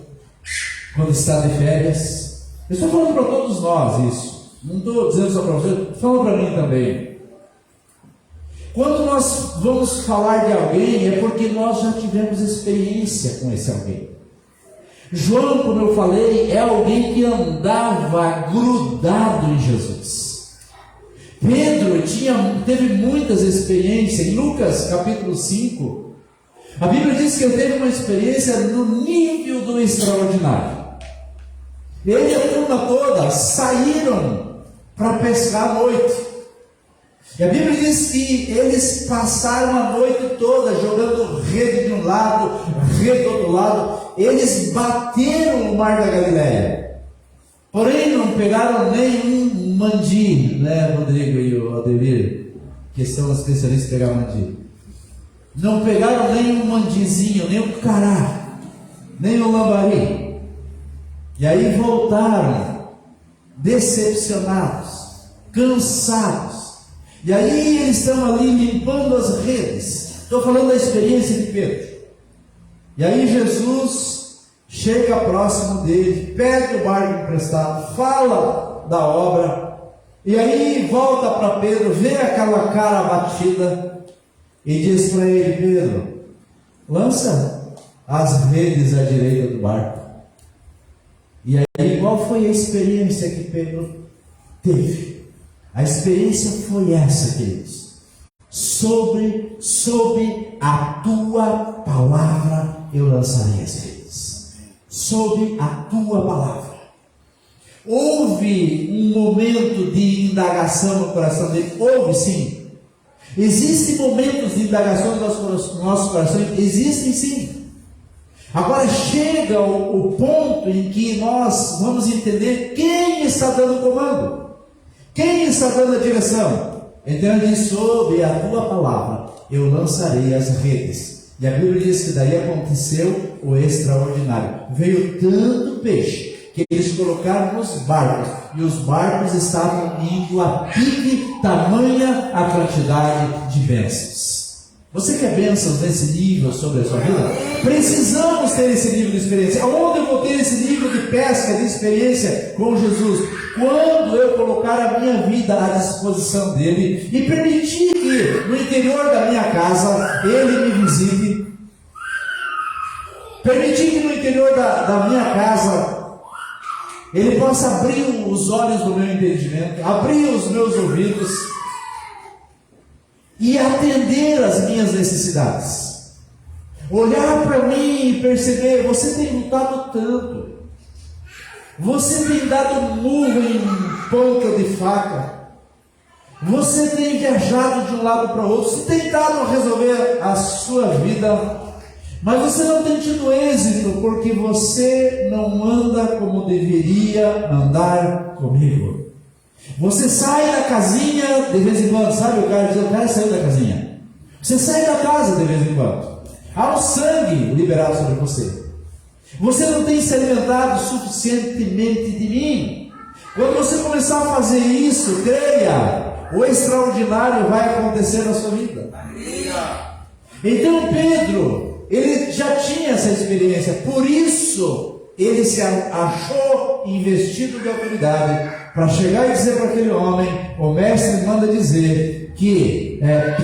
quando está de férias. Eu estou falando para todos nós isso, não estou dizendo só para você, estou falando para mim também. Quando nós vamos falar de alguém, é porque nós já tivemos experiência com esse alguém. João, como eu falei, é alguém que andava grudado em Jesus. Pedro teve muitas experiências. Em Lucas capítulo 5, a Bíblia diz que ele teve uma experiência no nível do extraordinário. Ele e a turma toda saíram para pescar à noite. E a Bíblia diz que eles passaram a noite toda jogando rede de um lado, rede do outro lado. Eles bateram o mar da Galileia. Porém, não pegaram nenhum mandi, né, Rodrigo e o Ademir, que são especialistas em pegar mandi. Não pegaram nenhum mandizinho, nem um cará, nem um lambari. E aí voltaram decepcionados, cansados. E aí eles estão ali limpando as redes. Estou falando da experiência de Pedro. E aí Jesus chega próximo dele, pede o barco emprestado, fala da obra. E aí volta para Pedro, vê aquela cara abatida e diz para ele: Pedro, lança as redes à direita do barco. E aí, qual foi a experiência que Pedro teve? A experiência foi essa, queridos. Sobre a tua palavra eu lançarei as redes. Sobre a tua palavra. Houve um momento de indagação no coração dele? Houve, sim. Existem momentos de indagação no nosso coração? Existem, sim. Agora chega o ponto em que nós vamos entender quem está dando o comando, quem está dando a direção. Então ele diz: sob a tua palavra eu lançarei as redes. E a Bíblia diz que daí aconteceu o extraordinário. Veio tanto peixe que eles colocaram nos barcos, e os barcos estavam indo a pique, tamanha a quantidade de bênçãos. Você quer bênçãos nesse nível sobre a sua vida? Precisamos ter esse nível de experiência. Aonde eu vou ter esse nível de pesca, de experiência com Jesus? Quando eu colocar a minha vida à disposição dele e permitir que no interior da minha casa ele me visite, permitir que no interior da minha casa ele possa abrir os olhos do meu entendimento, abrir os meus ouvidos e atender às minhas necessidades. Olhar para mim e perceber: você tem lutado tanto, você tem dado murro em ponta de faca, você tem viajado de um lado para o outro, você tem tentado resolver a sua vida, mas você não tem tido êxito, porque você não anda como deveria andar comigo. Você sai da casinha de vez em quando, sabe? O cara saiu da casinha. Você sai da casa de vez em quando. Há um sangue liberado sobre você. Você não tem se alimentado suficientemente de mim. Quando você começar a fazer isso, creia, o extraordinário vai acontecer na sua vida. Então Pedro, ele já tinha essa experiência, por isso ele se achou investido de autoridade para chegar e dizer para aquele homem: o mestre manda dizer que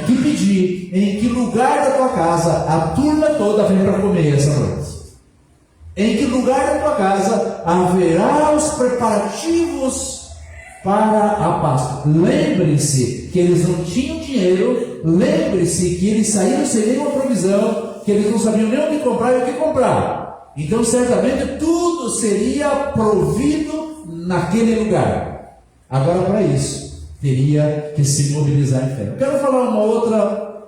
pedir em que lugar da tua casa a turma toda vem para comer essa noite. Em que lugar da tua casa haverá os preparativos para a Páscoa. Lembre-se que eles não tinham dinheiro, lembre-se que eles saíram sem nenhuma provisão, que eles não sabiam nem onde comprar e o que comprar. Então certamente tudo seria provido naquele lugar. Agora, para isso, teria que se mobilizar em fé. Eu quero falar uma outra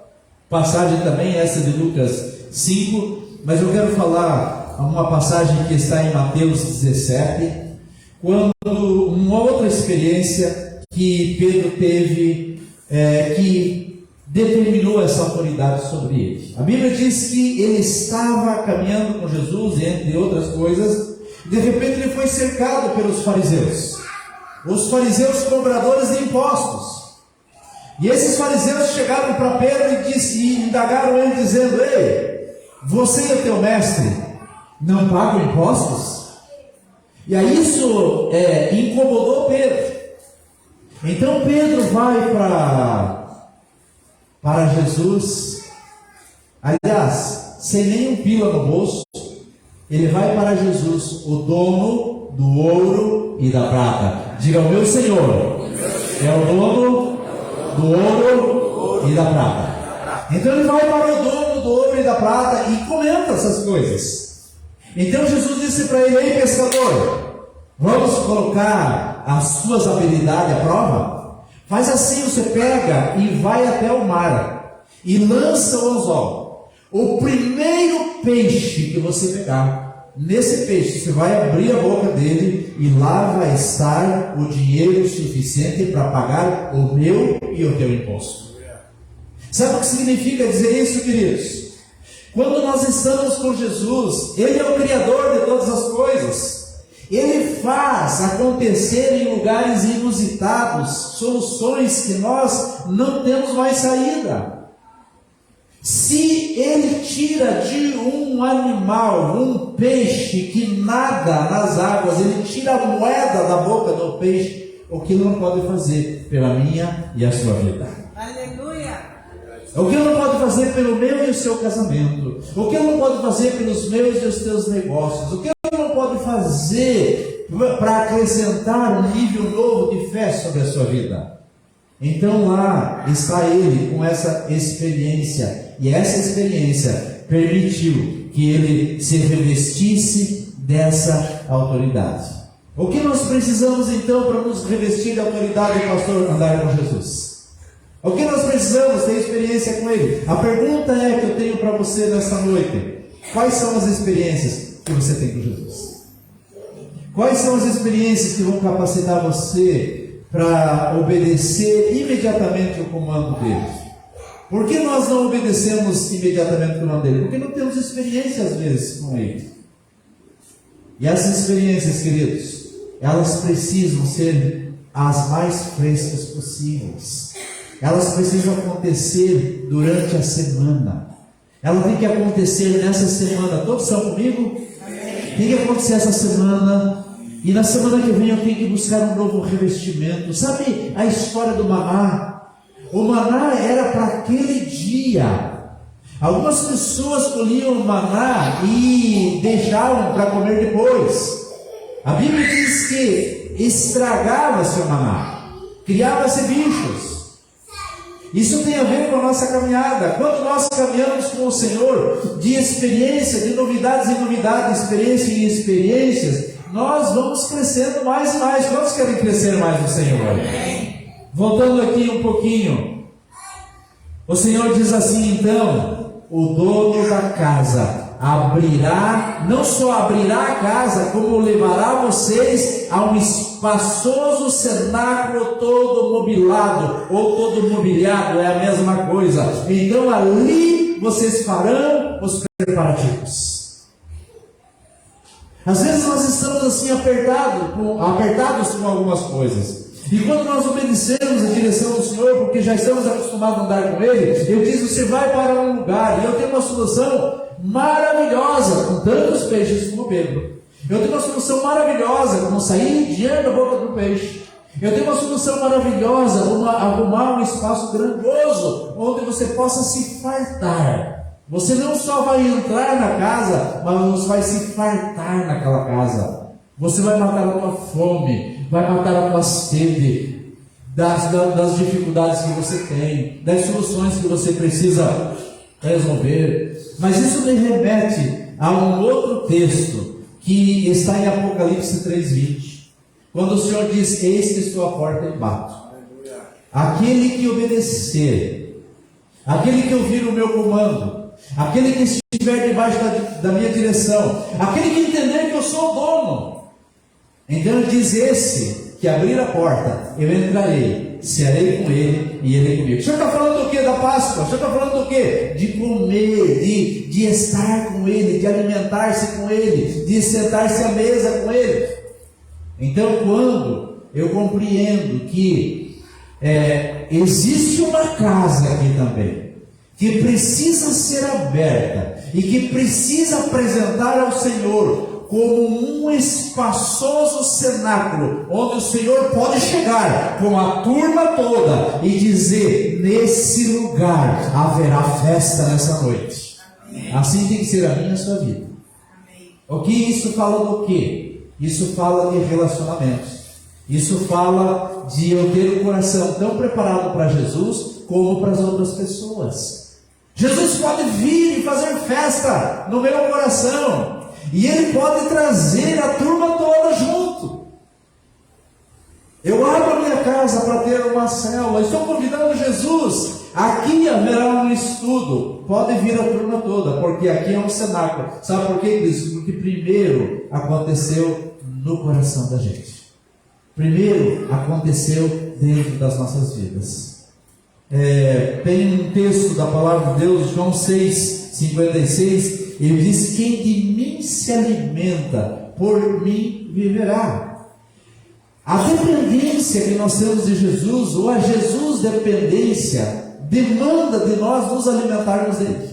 passagem também, essa de Lucas 5, mas eu quero falar uma passagem que está em Mateus 17, quando uma outra experiência que Pedro teve, que determinou essa autoridade sobre ele. A Bíblia diz que ele estava caminhando com Jesus, entre outras coisas, e de repente ele foi cercado pelos fariseus. Os fariseus cobradores de impostos. E esses fariseus chegaram para Pedro e indagaram ele dizendo: ei, você e o teu mestre não pagam impostos? E aí isso incomodou Pedro. Então Pedro vai para Jesus, aliás, sem nenhum pila no bolso, ele vai para Jesus, o dono do ouro e da prata. Diga: o meu Senhor é o dono do ouro e da prata. Então ele vai para o dono do ouro e da prata e comenta essas coisas. Então Jesus disse para ele: ei, pescador, vamos colocar as suas habilidades à prova? Faz assim, você pega e vai até o mar e lança o anzol. O primeiro peixe que você pegar, nesse peixe você vai abrir a boca dele e lá vai estar o dinheiro suficiente para pagar o meu e o teu imposto. Sabe o que significa dizer isso, queridos? Quando nós estamos com Jesus, Ele é o Criador de todas as coisas. Ele faz acontecer em lugares inusitados soluções que nós não temos mais saída. Se Ele tira de um animal, um peixe que nada nas águas, Ele tira a moeda da boca do peixe, o que Ele não pode fazer pela minha e a sua vida? Aleluia! O que Ele não pode fazer pelo meu e o seu casamento? O que Ele não pode fazer pelos meus e os teus negócios? O que Ele não pode fazer para acrescentar um nível novo de fé sobre a sua vida? Então lá está ele com essa experiência, e essa experiência permitiu que ele se revestisse dessa autoridade. O que nós precisamos então para nos revestir de autoridade, pastor, andar com Jesus? O que nós precisamos ter experiência com ele? A pergunta é que eu tenho para você nesta noite: quais são as experiências que você tem com Jesus? Quais são as experiências que vão capacitar você para obedecer imediatamente o comando dele? Por que nós não obedecemos imediatamente o comando dele? Porque não temos experiência às vezes com ele. E essas experiências, queridos, elas precisam ser as mais frescas possíveis. Elas precisam acontecer durante a semana. Ela tem que acontecer nessa semana. Todos estão comigo? Tem que acontecer essa semana. E na semana que vem eu tenho que buscar um novo revestimento. Sabe a história do maná? O maná era para aquele dia. Algumas pessoas colhiam o maná e deixavam para comer depois. A Bíblia diz que estragava-se o maná, criava-se bichos. Isso tem a ver com a nossa caminhada. Quando nós caminhamos com o Senhor, de experiência, de novidades em novidades, experiência em experiências, nós vamos crescendo mais e mais. Quantos querem crescer mais no Senhor? Voltando aqui um pouquinho, o Senhor diz assim então: o dono da casa abrirá, não só abrirá a casa, como levará vocês a um espaçoso cenáculo todo mobilado, ou todo mobiliado, é a mesma coisa. Então ali vocês farão os preparativos. Às vezes nós estamos assim apertados com algumas coisas. E quando nós obedecemos a direção do Senhor, porque já estamos acostumados a andar com Ele, Ele diz: você vai para um lugar, e eu tenho uma solução maravilhosa, com tantos peixes como Pedro. Eu tenho uma solução maravilhosa, como sair dinheiro da boca do peixe. Eu tenho uma solução maravilhosa, como arrumar um espaço grandioso, onde você possa se fartar. Você não só vai entrar na casa, mas você vai se fartar naquela casa. Você vai matar a tua fome, vai matar a tua sede, das dificuldades que você tem, das soluções que você precisa resolver. Mas isso me remete a um outro texto que está em Apocalipse 3:20, quando o Senhor diz: eis que estou à porta e bato. Aquele que obedecer, aquele que ouvir o meu comando, aquele que estiver debaixo da minha direção, aquele que entender que eu sou o dono, então ele diz: esse que abrir a porta, eu entrarei, cearei com ele e ele comigo. O Senhor está falando do que da Páscoa? O Senhor está falando do que? De comer, de estar com ele, de alimentar-se com ele, de sentar-se à mesa com ele. Então, quando eu compreendo que existe uma casa aqui também, que precisa ser aberta e que precisa apresentar ao Senhor como um espaçoso cenáculo, onde o Senhor pode chegar com a turma toda e dizer: nesse lugar haverá festa nessa noite. Amém. Assim tem que ser a minha e a sua vida. Amém. O que isso fala do quê? Isso fala de relacionamentos. Isso fala de eu ter um coração tão preparado para Jesus como para as outras pessoas. Jesus pode vir e fazer festa no meu coração. E Ele pode trazer a turma toda junto. Eu abro a minha casa para ter uma célula. Estou convidando Jesus. Aqui haverá um estudo. Pode vir a turma toda, porque aqui é um cenáculo. Sabe por quê? Porque primeiro aconteceu no coração da gente. Primeiro aconteceu dentro das nossas vidas. Tem um texto da palavra de Deus, João 6:56. Ele diz: quem de mim se alimenta, por mim viverá. A dependência que nós temos de Jesus, ou a Jesus dependência, demanda de nós nos alimentarmos dele.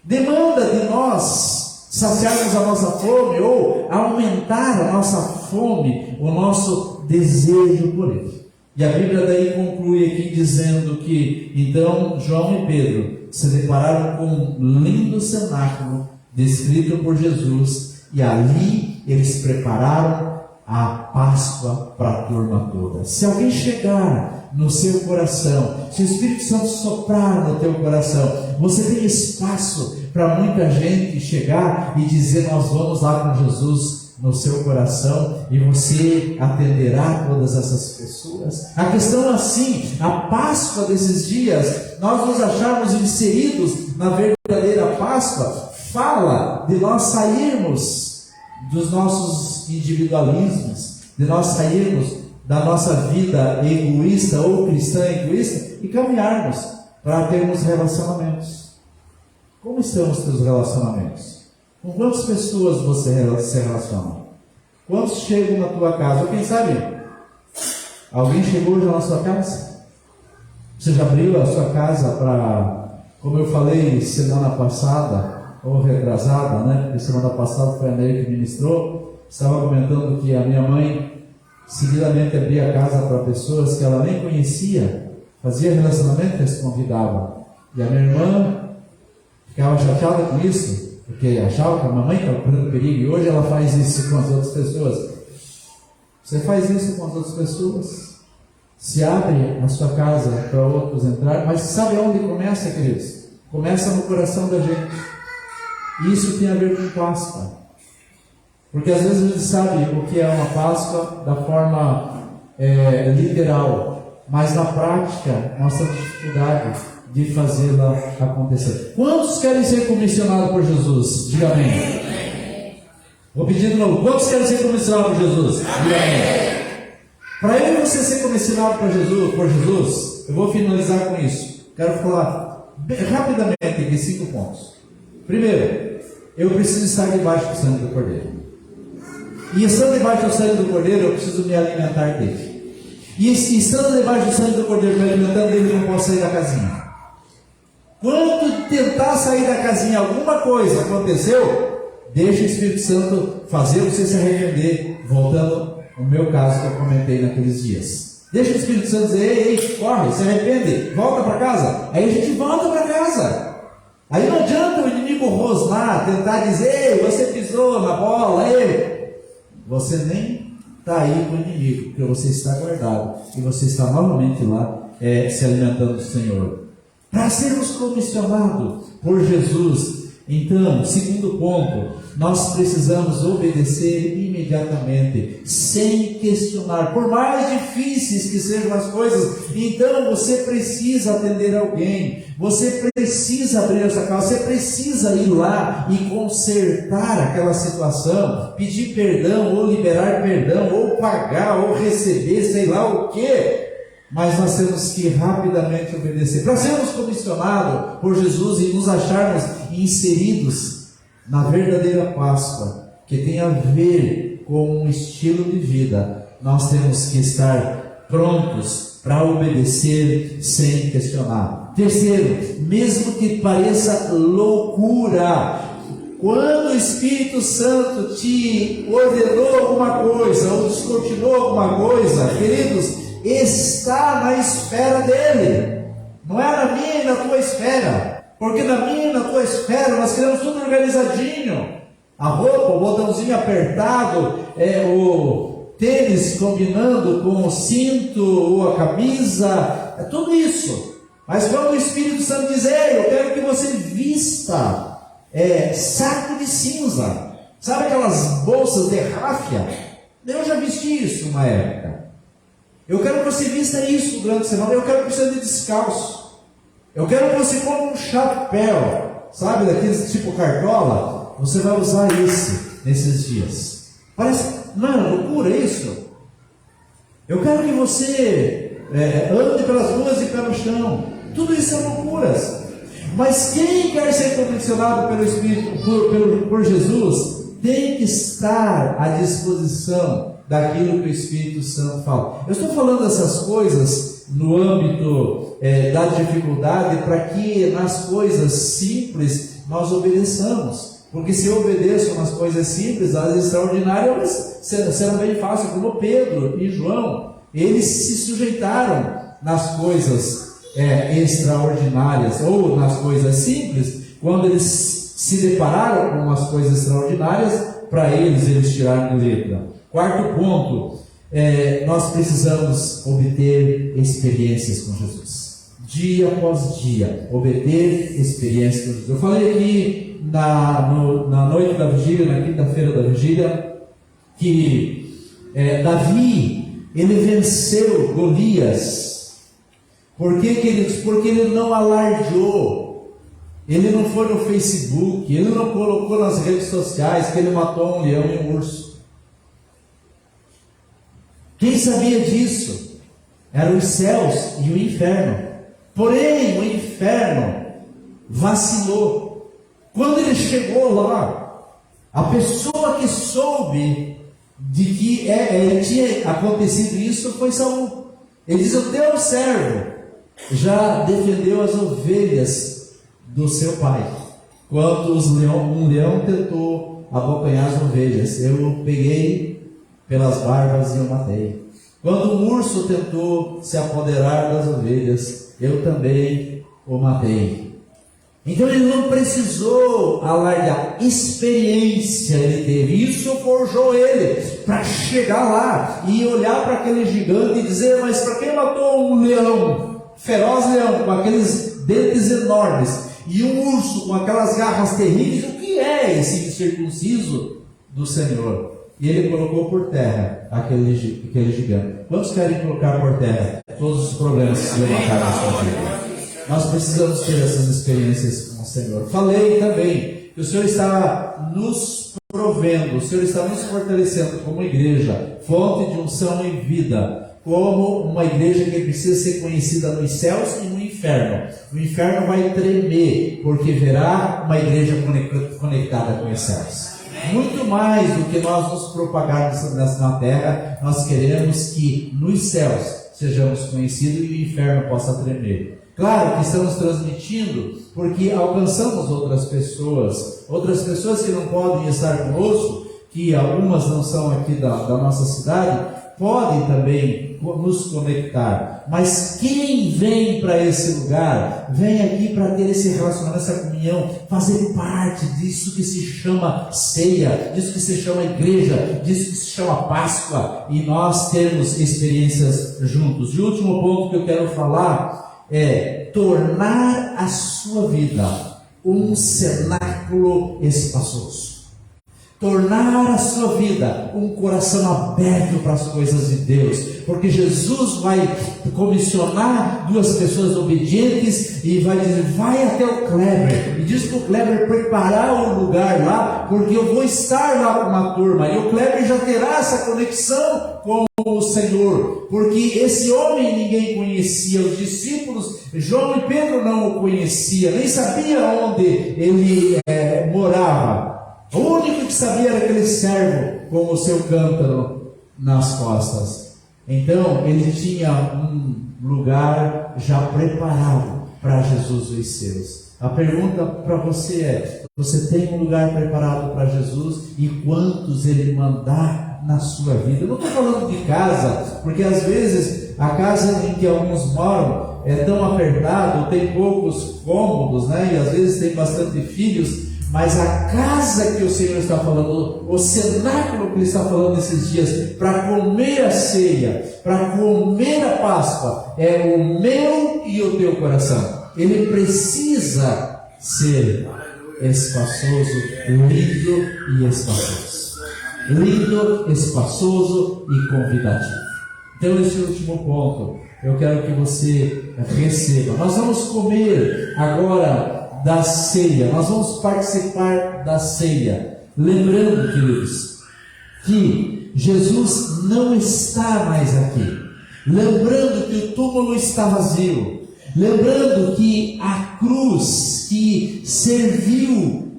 Demanda de nós saciarmos a nossa fome, ou aumentar a nossa fome, o nosso desejo por ele. E a Bíblia daí conclui aqui dizendo que então João e Pedro se depararam com um lindo cenáculo descrito por Jesus, e ali eles prepararam a Páscoa para a turma toda. Se alguém chegar no seu coração, se o Espírito Santo soprar no teu coração, você tem espaço para muita gente chegar e dizer: nós vamos lá com Jesus no seu coração, e você atenderá todas essas pessoas. A questão é assim: a Páscoa desses dias, nós nos acharmos inseridos na verdadeira Páscoa, fala de nós sairmos dos nossos individualismos, de nós sairmos da nossa vida egoísta ou cristã egoísta e caminharmos para termos relacionamentos. Como estão os teus relacionamentos? Com quantas pessoas você se relaciona? Quantos chegam na tua casa? Ou quem sabe, alguém chegou já na sua casa? Você já abriu a sua casa para, como eu falei semana passada, ou retrasada, né? Porque semana passada foi a Nery que ministrou. Estava comentando que a minha mãe seguidamente abria a casa para pessoas que ela nem conhecia, fazia relacionamento e as convidava. E a minha irmã ficava chateada com isso, porque achava que a mamãe estava correndo perigo, e hoje ela faz isso com as outras pessoas. Você faz isso com as outras pessoas? Se abre a sua casa para outros entrar, mas sabe onde começa, queridos? Começa no coração da gente. E isso tem a ver com Páscoa. Porque às vezes a gente sabe o que é uma Páscoa da forma literal, mas na prática nós temos dificuldade de fazê-la acontecer. Quantos querem ser comissionados por Jesus? Diga amém. Vou pedir de novo: quantos querem ser comissionados por Jesus? Diga amém. Para eu e você ser comissionado por Jesus, eu vou finalizar com isso. Quero falar rapidamente aqui 5 pontos. Primeiro, eu preciso estar debaixo do sangue do Cordeiro. E estando debaixo do sangue do Cordeiro, eu preciso me alimentar dele. E estando debaixo do sangue do Cordeiro, me alimentando dele, eu não posso sair da casinha. Quando tentar sair da casinha, alguma coisa aconteceu, deixa o Espírito Santo fazer você se arrepender. Voltando ao meu caso que eu comentei naqueles dias. Deixa o Espírito Santo dizer: ei, corre, se arrepende, volta para casa. Aí a gente volta para casa. Aí não adianta o inimigo rosnar, tentar dizer: ei, você pisou na bola, ei. Você nem está aí com o inimigo, porque você está guardado e você está novamente lá se alimentando do Senhor. Para sermos comissionados por Jesus, então, segundo ponto, nós precisamos obedecer imediatamente, sem questionar, por mais difíceis que sejam as coisas. Então você precisa atender alguém, você precisa abrir a sua casa, você precisa ir lá e consertar aquela situação, pedir perdão, ou liberar perdão, ou pagar, ou receber, sei lá o que. Mas nós temos que rapidamente obedecer. Para sermos comissionados por Jesus e nos acharmos inseridos na verdadeira Páscoa, que tem a ver com um estilo de vida, nós temos que estar prontos para obedecer sem questionar. Terceiro, mesmo que pareça loucura, quando o Espírito Santo te ordenou alguma coisa ou descortinou alguma coisa, queridos, está na esfera dele, não é na minha e na tua esfera, porque na minha e na tua esfera nós queremos tudo organizadinho, a roupa, o botãozinho apertado, o tênis combinando com o cinto ou a camisa, é tudo isso. Mas quando o Espírito Santo diz: ei, eu quero que você vista saco de cinza, sabe aquelas bolsas de ráfia? Eu já vesti isso uma época. Eu quero que você vista isso durante a semana. Eu quero que você ande descalço. Eu quero que você coloque um chapéu, sabe, daqueles tipo cartola. Você vai usar esse nesses dias. Parece, não é loucura isso? Eu quero que você ande pelas ruas e pé no chão. Tudo isso é loucuras. Mas quem quer ser comissionado pelo Espírito, por Jesus, tem que estar à disposição daquilo que o Espírito Santo fala. Eu estou falando essas coisas no âmbito da dificuldade, para que nas coisas simples nós obedeçamos. Porque se eu obedeço nas coisas simples, as extraordinárias serão bem fáceis. Como Pedro e João, eles se sujeitaram nas coisas extraordinárias ou nas coisas simples. Quando eles se depararam com as coisas extraordinárias, para eles tiraram de letra. Quarto ponto, nós precisamos obter experiências com Jesus. Dia após dia, obter experiências com Jesus. Eu falei aqui na noite da vigília, na quinta-feira da vigília, que Davi, ele venceu Golias. Por que, queridos? Porque ele não alardeou, ele não foi no Facebook, ele não colocou nas redes sociais que ele matou um leão e um urso. Quem sabia disso? Eram os céus e o inferno. Porém, o inferno vacilou. Quando ele chegou lá, a pessoa que soube de que tinha acontecido isso foi Saul. Ele diz: o teu servo já defendeu as ovelhas do seu pai. Quando um leão tentou abocanhar as ovelhas, eu o peguei pelas barbas e o matei. Quando um urso tentou se apoderar das ovelhas, eu também o matei. Então ele não precisou alardear, experiência ele teve. Isso forjou ele para chegar lá e olhar para aquele gigante e dizer: mas para quem matou um leão, feroz leão, com aqueles dentes enormes, e um urso com aquelas garras terríveis, o que é esse incircunciso do Senhor? E ele colocou por terra aquele gigante. Quantos querem colocar por terra todos os problemas que se levantaram na sua vida? Nós precisamos ter essas experiências com o Senhor. Falei também que o Senhor está nos provendo, o Senhor está nos fortalecendo como igreja, fonte de unção e vida, como uma igreja que precisa ser conhecida nos céus e no inferno. O inferno vai tremer, porque verá uma igreja conectada com os céus. Muito mais do que nós nos propagarmos na terra, nós queremos que nos céus sejamos conhecidos e o inferno possa tremer. Claro que estamos transmitindo porque alcançamos outras pessoas que não podem estar conosco, que algumas não são aqui da nossa cidade, podem também nos conectar. Mas quem vem para esse lugar, vem aqui para ter esse relacionamento, essa comunhão, fazer parte disso que se chama ceia, disso que se chama igreja, disso que se chama Páscoa, e nós temos experiências juntos. E o último ponto que eu quero falar é tornar a sua vida um cenáculo espaçoso. Tornar a sua vida um coração aberto para as coisas de Deus, porque Jesus vai comissionar duas pessoas obedientes e vai dizer: vai até o Kleber, e diz para o Kleber preparar o lugar lá, porque eu vou estar lá com uma turma, e o Kleber já terá essa conexão com o Senhor, porque esse homem ninguém conhecia, os discípulos João e Pedro não o conheciam, nem sabia onde ele morava. O único que sabia era aquele servo com o seu cântaro nas costas. Então ele tinha um lugar já preparado para Jesus e os seus. A pergunta para você é: você tem um lugar preparado para Jesus e quantos ele mandar na sua vida? Eu não estou falando de casa, porque às vezes a casa em que alguns moram é tão apertado, tem poucos cômodos, né? E às vezes tem bastante filhos. Mas a casa que o Senhor está falando, o cenáculo que Ele está falando esses dias, para comer a ceia, para comer a Páscoa, é o meu e o teu coração. Ele precisa ser espaçoso, lindo e espaçoso. Lindo, espaçoso e convidativo. Então, esse último ponto, eu quero que você receba. Nós vamos comer agora da ceia, nós vamos participar da ceia, lembrando, queridos, que Jesus não está mais aqui, lembrando que o túmulo está vazio, lembrando que a cruz que serviu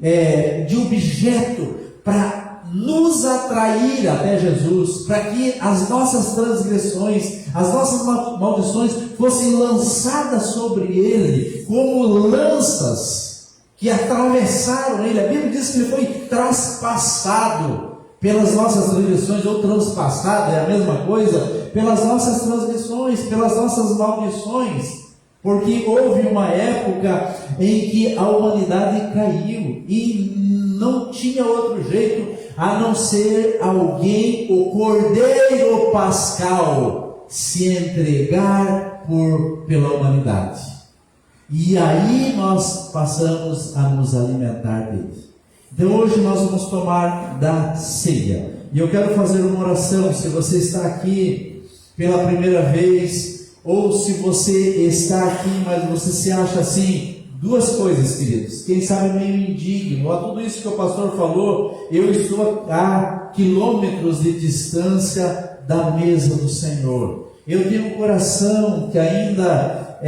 de objeto para nos atrair até Jesus, para que as nossas transgressões, as nossas maldições fossem lançadas sobre Ele, como lanças que atravessaram Ele. A Bíblia diz que Ele foi traspassado pelas nossas transgressões, ou transpassado, é a mesma coisa, pelas nossas transgressões, pelas nossas maldições, porque houve uma época em que a humanidade caiu, e não tinha outro jeito a não ser alguém, o Cordeiro Pascal, se entregar pela humanidade. E aí nós passamos a nos alimentar dele. Então hoje nós vamos tomar da ceia. E eu quero fazer uma oração. Se você está aqui pela primeira vez, ou se você está aqui, mas você se acha assim, duas coisas, queridos. Quem sabe meio indigno. A tudo isso que o pastor falou, eu estou a quilômetros de distância da mesa do Senhor. Eu tenho um coração que ainda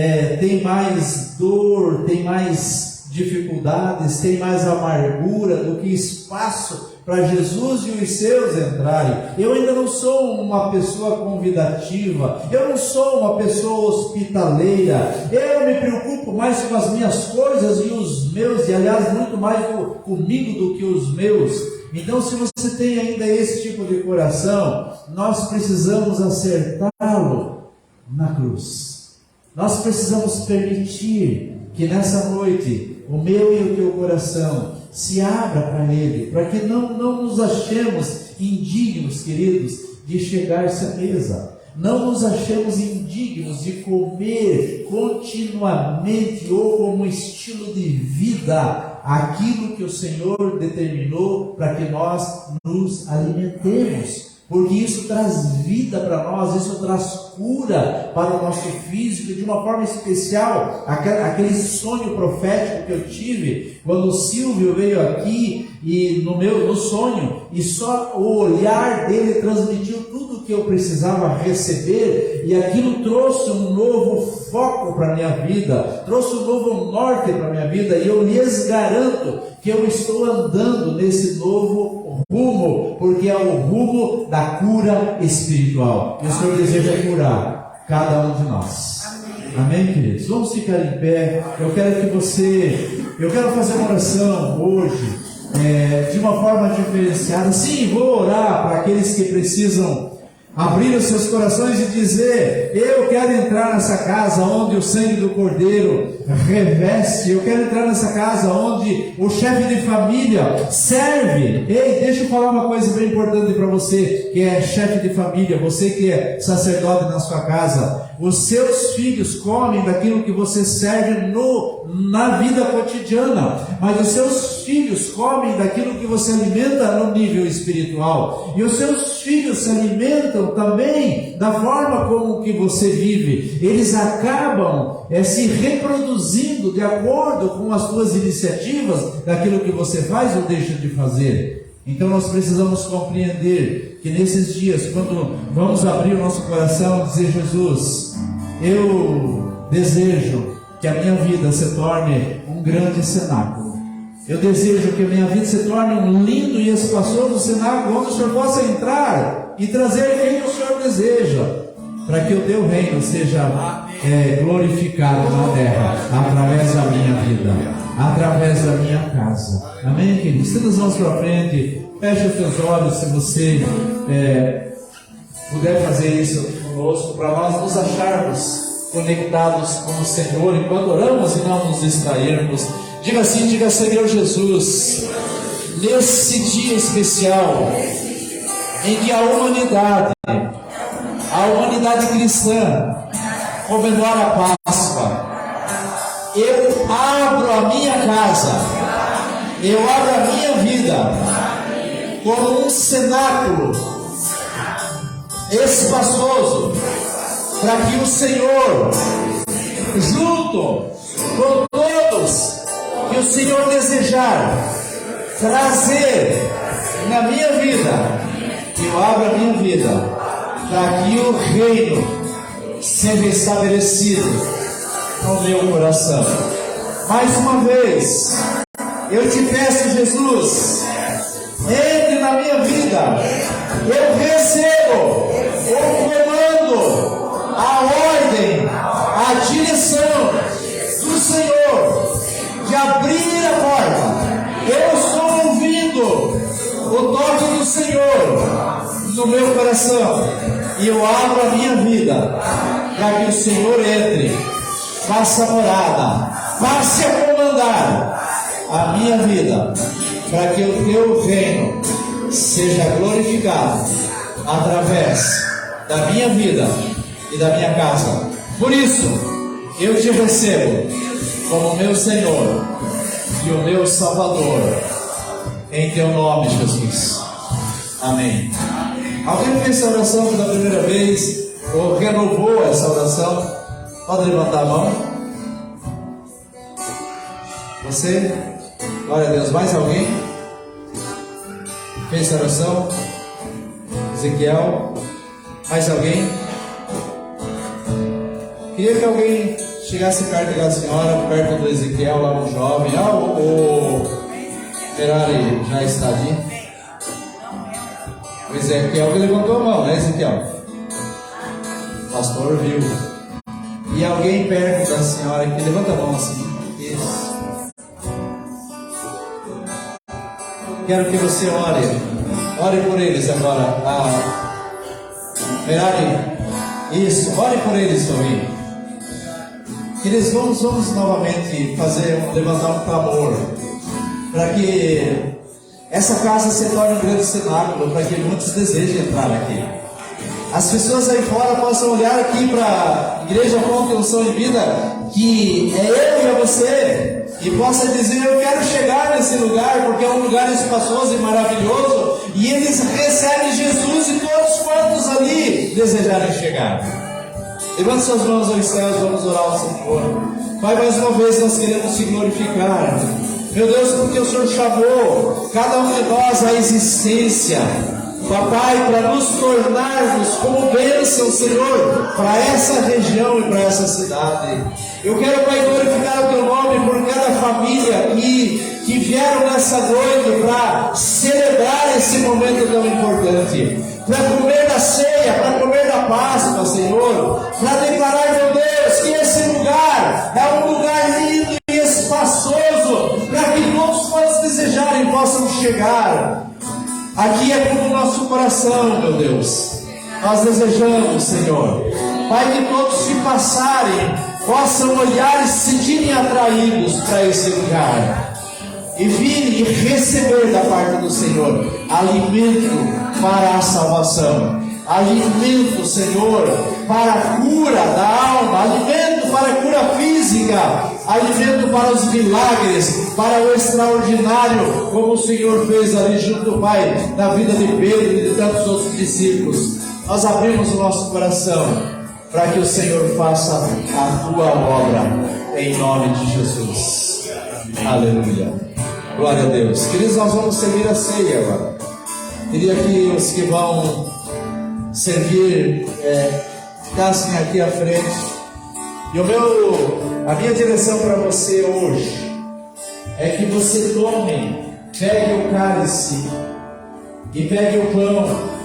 tem mais dor, tem mais dificuldades, tem mais amargura do que espaço para Jesus e os seus entrarem. Eu ainda não sou uma pessoa convidativa, eu não sou uma pessoa hospitaleira, eu me preocupo mais com as minhas coisas e os meus, e aliás muito mais comigo do que os meus. Então, se você tem ainda esse tipo de coração, nós precisamos acertá-lo na cruz. Nós precisamos permitir que nessa noite o meu e o teu coração se abra para Ele, para que não nos achemos indignos, queridos, de chegar-se à mesa. Não nos achemos indignos de comer continuamente ou como estilo de vida aquilo que o Senhor determinou para que nós nos alimentemos. Porque isso traz vida para nós, isso traz cura para o nosso físico, de uma forma especial. Aquele sonho profético que eu tive, quando o Silvio veio aqui, e no sonho, e só o olhar dele transmitiu tudo o que eu precisava receber, e aquilo trouxe um novo foco para a minha vida, trouxe um novo norte para a minha vida, e eu lhes garanto que eu estou andando nesse novo rumo, porque é o rumo da cura espiritual. E o Senhor deseja curar cada um de nós. Amém, queridos? Vamos ficar em pé. Eu quero fazer uma oração hoje, de uma forma diferenciada. Sim, vou orar para aqueles que precisam abrir os seus corações e dizer: eu quero entrar nessa casa onde o sangue do Cordeiro reveste, eu quero entrar nessa casa onde o chefe de família serve. Ei, deixa eu falar uma coisa bem importante para você que é chefe de família, você que é sacerdote na sua casa. Os seus filhos comem daquilo que você serve na vida cotidiana, mas os seus filhos comem daquilo que você alimenta no nível espiritual, e os seus filhos se alimentam também da forma como que você vive. Eles acabam se reproduzindo de acordo com as suas iniciativas, daquilo que você faz ou deixa de fazer. Então nós precisamos compreender que nesses dias, quando vamos abrir o nosso coração e dizer: Jesus, eu desejo que a minha vida se torne um grande cenáculo. Eu desejo que a minha vida se torne um lindo e espaçoso cenáculo, onde o Senhor possa entrar e trazer quem o Senhor deseja, para que o teu reino seja glorificado na terra, através da minha vida, através da minha casa. Amém, queridos? Estenda as mãos para frente, feche os teus olhos, se você puder fazer isso conosco, para nós nos acharmos conectados com o Senhor enquanto oramos e não nos distrairmos. Diga assim: diga: Senhor Jesus, nesse dia especial em que a humanidade cristã comemora a Páscoa, eu abro a minha casa, eu abro a minha vida como um cenáculo espaçoso, para que o Senhor, junto com todos que o Senhor desejar trazer na minha vida, eu abro a minha vida para que o reino seja estabelecido no meu coração. Mais uma vez, eu te peço, Jesus, entre na minha vida. Eu recebo o comando, a ordem, a direção do Senhor de abrir a porta. Eu estou ouvindo o toque do Senhor no meu coração, e eu abro a minha vida para que o Senhor entre, faça morada, passe a comandar a minha vida, para que o teu reino seja glorificado através da minha vida e da minha casa. Por isso, eu te recebo como meu Senhor e o meu Salvador, em teu nome, Jesus. Amém. Alguém fez essa oração pela primeira vez ou renovou essa oração? Pode levantar a mão. Você? Glória a Deus. Mais alguém fez essa oração? Ezequiel? Mais alguém? Queria que alguém chegasse perto da senhora, perto do Ezequiel, lá um jovem. O Ferrari já está ali. O Ezequiel que levantou a mão, né, Ezequiel? O pastor viu. E alguém perto da senhora que levanta a mão assim. Isso. Quero que você ore. Ore por eles agora. Ferrari. Isso. Ore por eles também. Eles vamos novamente levantar um clamor para que essa casa se torne um grande cenáculo, para que muitos desejem entrar aqui. As pessoas aí fora possam olhar aqui para a Igreja Fonte Unção e Vida, que é eu e é você, e possa dizer: eu quero chegar nesse lugar, porque é um lugar espaçoso e maravilhoso, e eles recebem Jesus e todos quantos ali desejarem chegar. Levante suas mãos aos céus, vamos orar ao Senhor. Pai, mais uma vez nós queremos te glorificar, meu Deus, porque o Senhor chamou cada um de nós à existência, papai, para nos tornarmos como bênção, Senhor, para essa região e para essa cidade. Eu quero, Pai, glorificar o teu nome por cada família que vieram nessa noite para celebrar esse momento tão importante, para comer da ceia, para comer da Páscoa, Senhor, para declarar, meu Deus, que esse lugar é um lugar lindo e espaçoso, para que todos quantos desejarem possam chegar. Aqui é como o nosso coração, meu Deus. Nós desejamos, Senhor, Pai, que todos que passarem possam olhar e se sentirem atraídos para esse lugar e virem e receber da parte do Senhor alimento para a salvação, alimento, Senhor, para a cura da alma, alimento para a cura física, alimento para os milagres, para o extraordinário, como o Senhor fez ali junto, Pai, na vida de Pedro e de tantos outros discípulos. Nós abrimos o nosso coração para que o Senhor faça a tua obra, em nome de Jesus. Aleluia. Glória a Deus. Queridos, nós vamos servir a ceia agora. Queria que os que vão servir ficassem aqui à frente. E a minha direção para você hoje é que você pegue o cálice e pegue o pão.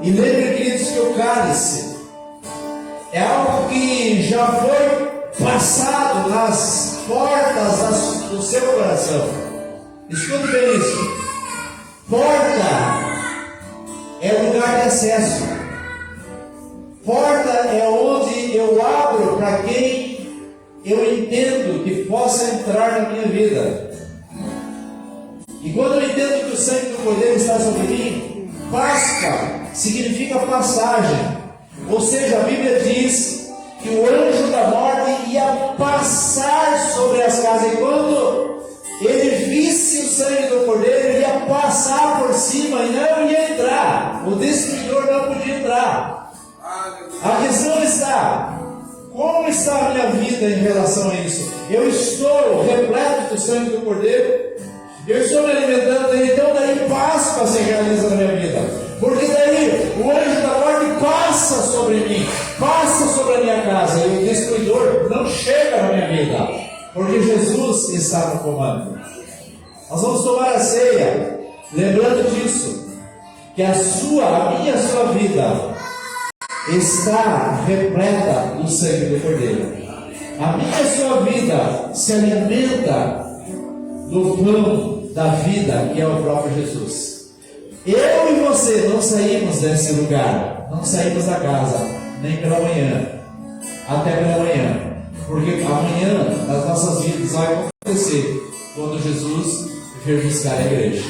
E lembre, queridos, que o cálice é algo que já foi passado nas portas do seu coração. Escute bem isso. Porta é lugar de acesso. Porta é onde eu abro para quem eu entendo que possa entrar na minha vida. E quando eu entendo que o sangue do Cordeiro está sobre mim, Páscoa significa passagem. Ou seja, a Bíblia diz que o anjo da morte ia passar sobre as casas. E quando ele visse o sangue do Cordeiro, ele ia passar por cima e não ia entrar. O destruidor não podia entrar. A questão está: como está a minha vida em relação a isso? Eu estou repleto do sangue do Cordeiro? Eu estou me alimentando dele? Então daí Páscoa se realiza na minha vida. Porque daí o anjo da morte passa sobre mim, passa sobre a minha casa, e o destruidor não chega na minha vida, porque Jesus está no comando. Nós vamos tomar a ceia, lembrando disso, que a minha vida está repleta do sangue do Cordeiro. A sua vida se alimenta do pão da vida, que é o próprio Jesus. Eu e você não saímos desse lugar, não saímos da casa, nem pela manhã, até pela manhã, porque amanhã nas nossas vidas vai acontecer quando Jesus vir buscar a igreja.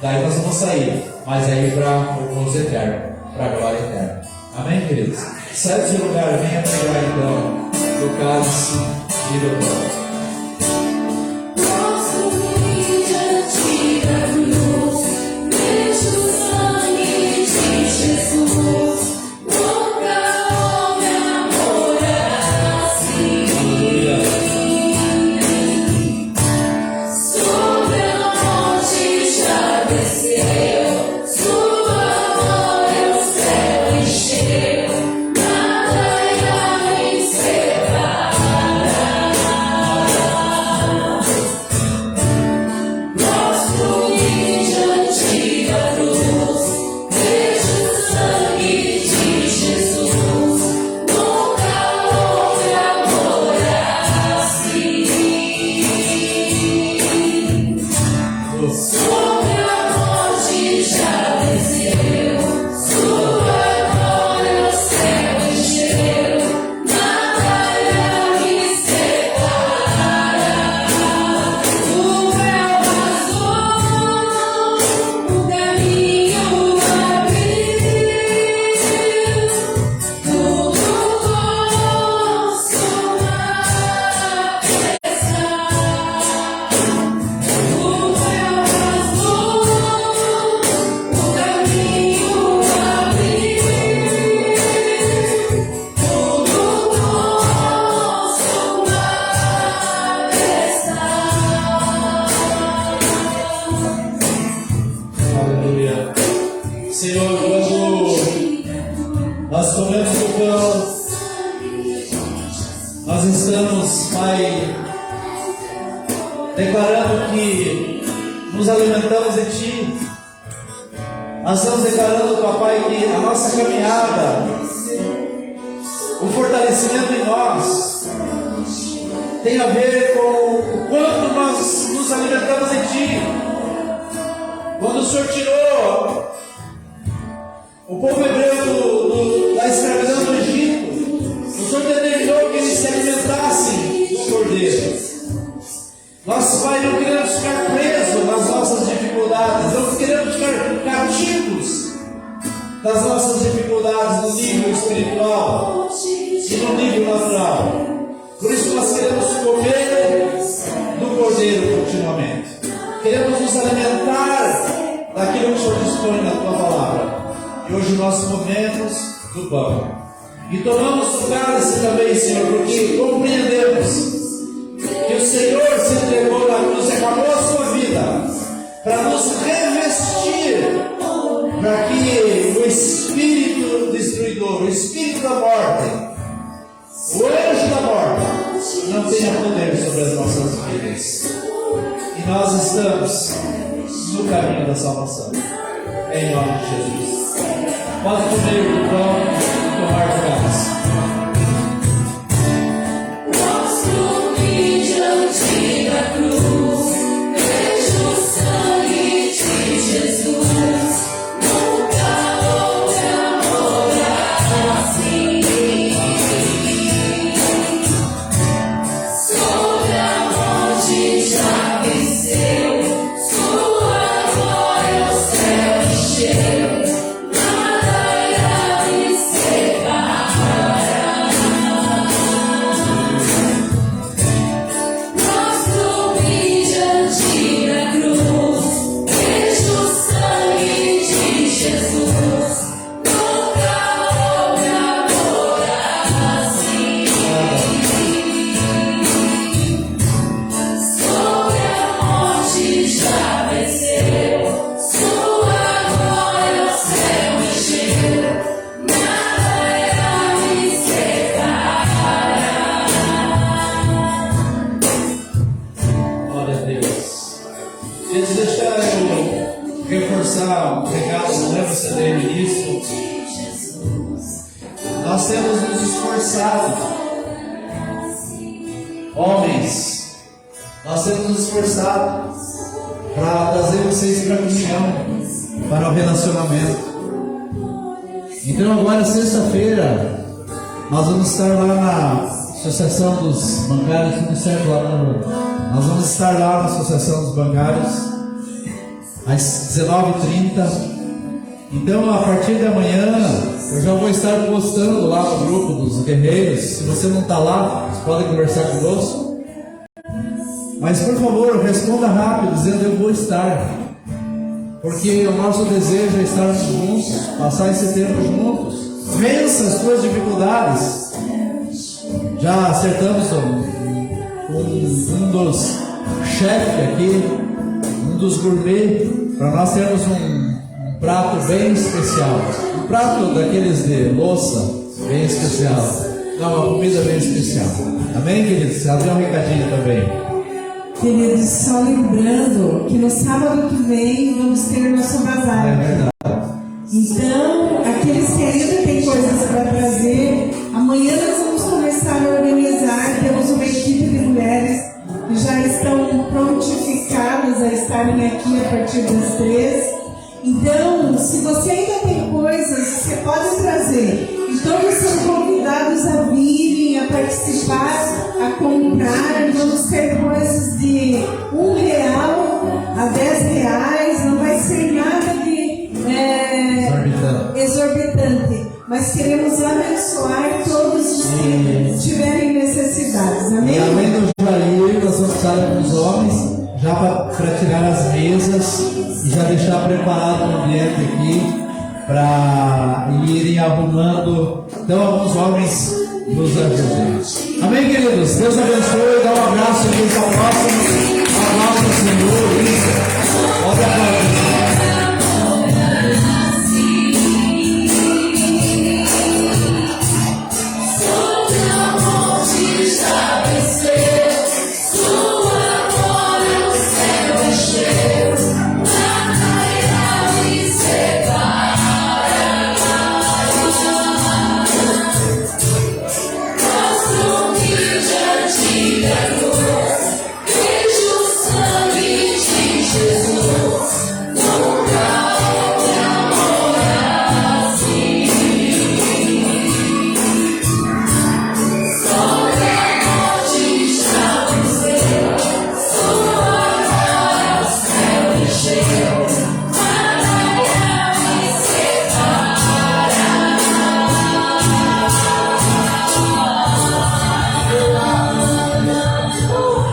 daí nós vamos sair, mas aí para o gozo eterno, para a glória eterna. Amém, queridos? Sai do seu lugar, venha pegar então do cálice e do pão. Declarando que nos alimentamos de Ti. Nós estamos declarando, Papai, que a nossa caminhada, o fortalecimento em nós, tem a ver com o quanto nós nos alimentamos de Ti. Quando o Senhor tirou o povo hebreu da escravidão do Egito, o Senhor determinou que eles se alimentassem do cordeiro. Nós, Pai, não queremos ficar presos nas nossas dificuldades, não queremos ficar cativos das nossas dificuldades no nível espiritual e no nível natural. Por isso nós queremos comer do cordeiro continuamente. Queremos nos alimentar daquilo que o Senhor dispõe na Tua palavra. E hoje nós comemos do pão. E tomamos do cálice também, Senhor, porque compreendemos que o Senhor se entregou na cruz e acabou a sua vida para nos revestir, para que o espírito destruidor, o espírito da morte, o anjo da morte, não tenha poder sobre as nossas vidas. E nós estamos no caminho da salvação, em nome de Jesus. Pode comer o pão e tomar o cálice. Nós temos nos esforçado, homens, nós temos nos esforçado para trazer vocês para a comunhão, para o relacionamento. Então agora sexta-feira nós vamos estar lá na Associação dos Bancários, tudo certo lá nós vamos estar lá na Associação dos Bancários às 19h30. Então, a partir de amanhã, eu já vou estar postando lá no grupo dos guerreiros. Se você não está lá, você pode conversar conosco. Mas, por favor, responda rápido, dizendo: eu vou estar. Porque o nosso desejo é estarmos juntos, passar esse tempo juntos. Vença as suas dificuldades. Já acertamos com um dos chefes aqui, um dos gourmet, para nós termos um prato bem especial. Um prato daqueles de louça bem especial. Não, uma comida bem especial. Amém, queridos? Abre um recadinho também. Queridos, só lembrando que no sábado que vem vamos ter nosso bazar. É verdade. Então, aqueles que ainda têm coisas para trazer, amanhã nós vamos começar a organizar. Temos uma equipe de mulheres que já estão prontificadas a estarem aqui a partir das 3. Então, se você ainda tem coisas, você pode trazer. E todos são convidados a virem, a participar, a comprar. Vamos ter coisas de R$1 a R$10. Não vai ser nada de exorbitante. Mas queremos abençoar todos os que tiverem necessidades. Amém? E além do Jair, nós vamos precisar de alguns homens já para tirar as mesas e já deixar preparado o ambiente aqui para irem arrumando. Então, alguns homens nos ajudem. Amém, queridos? Deus abençoe. Dá um abraço aqui para o próximo. Um abraço ao Senhor. Olha a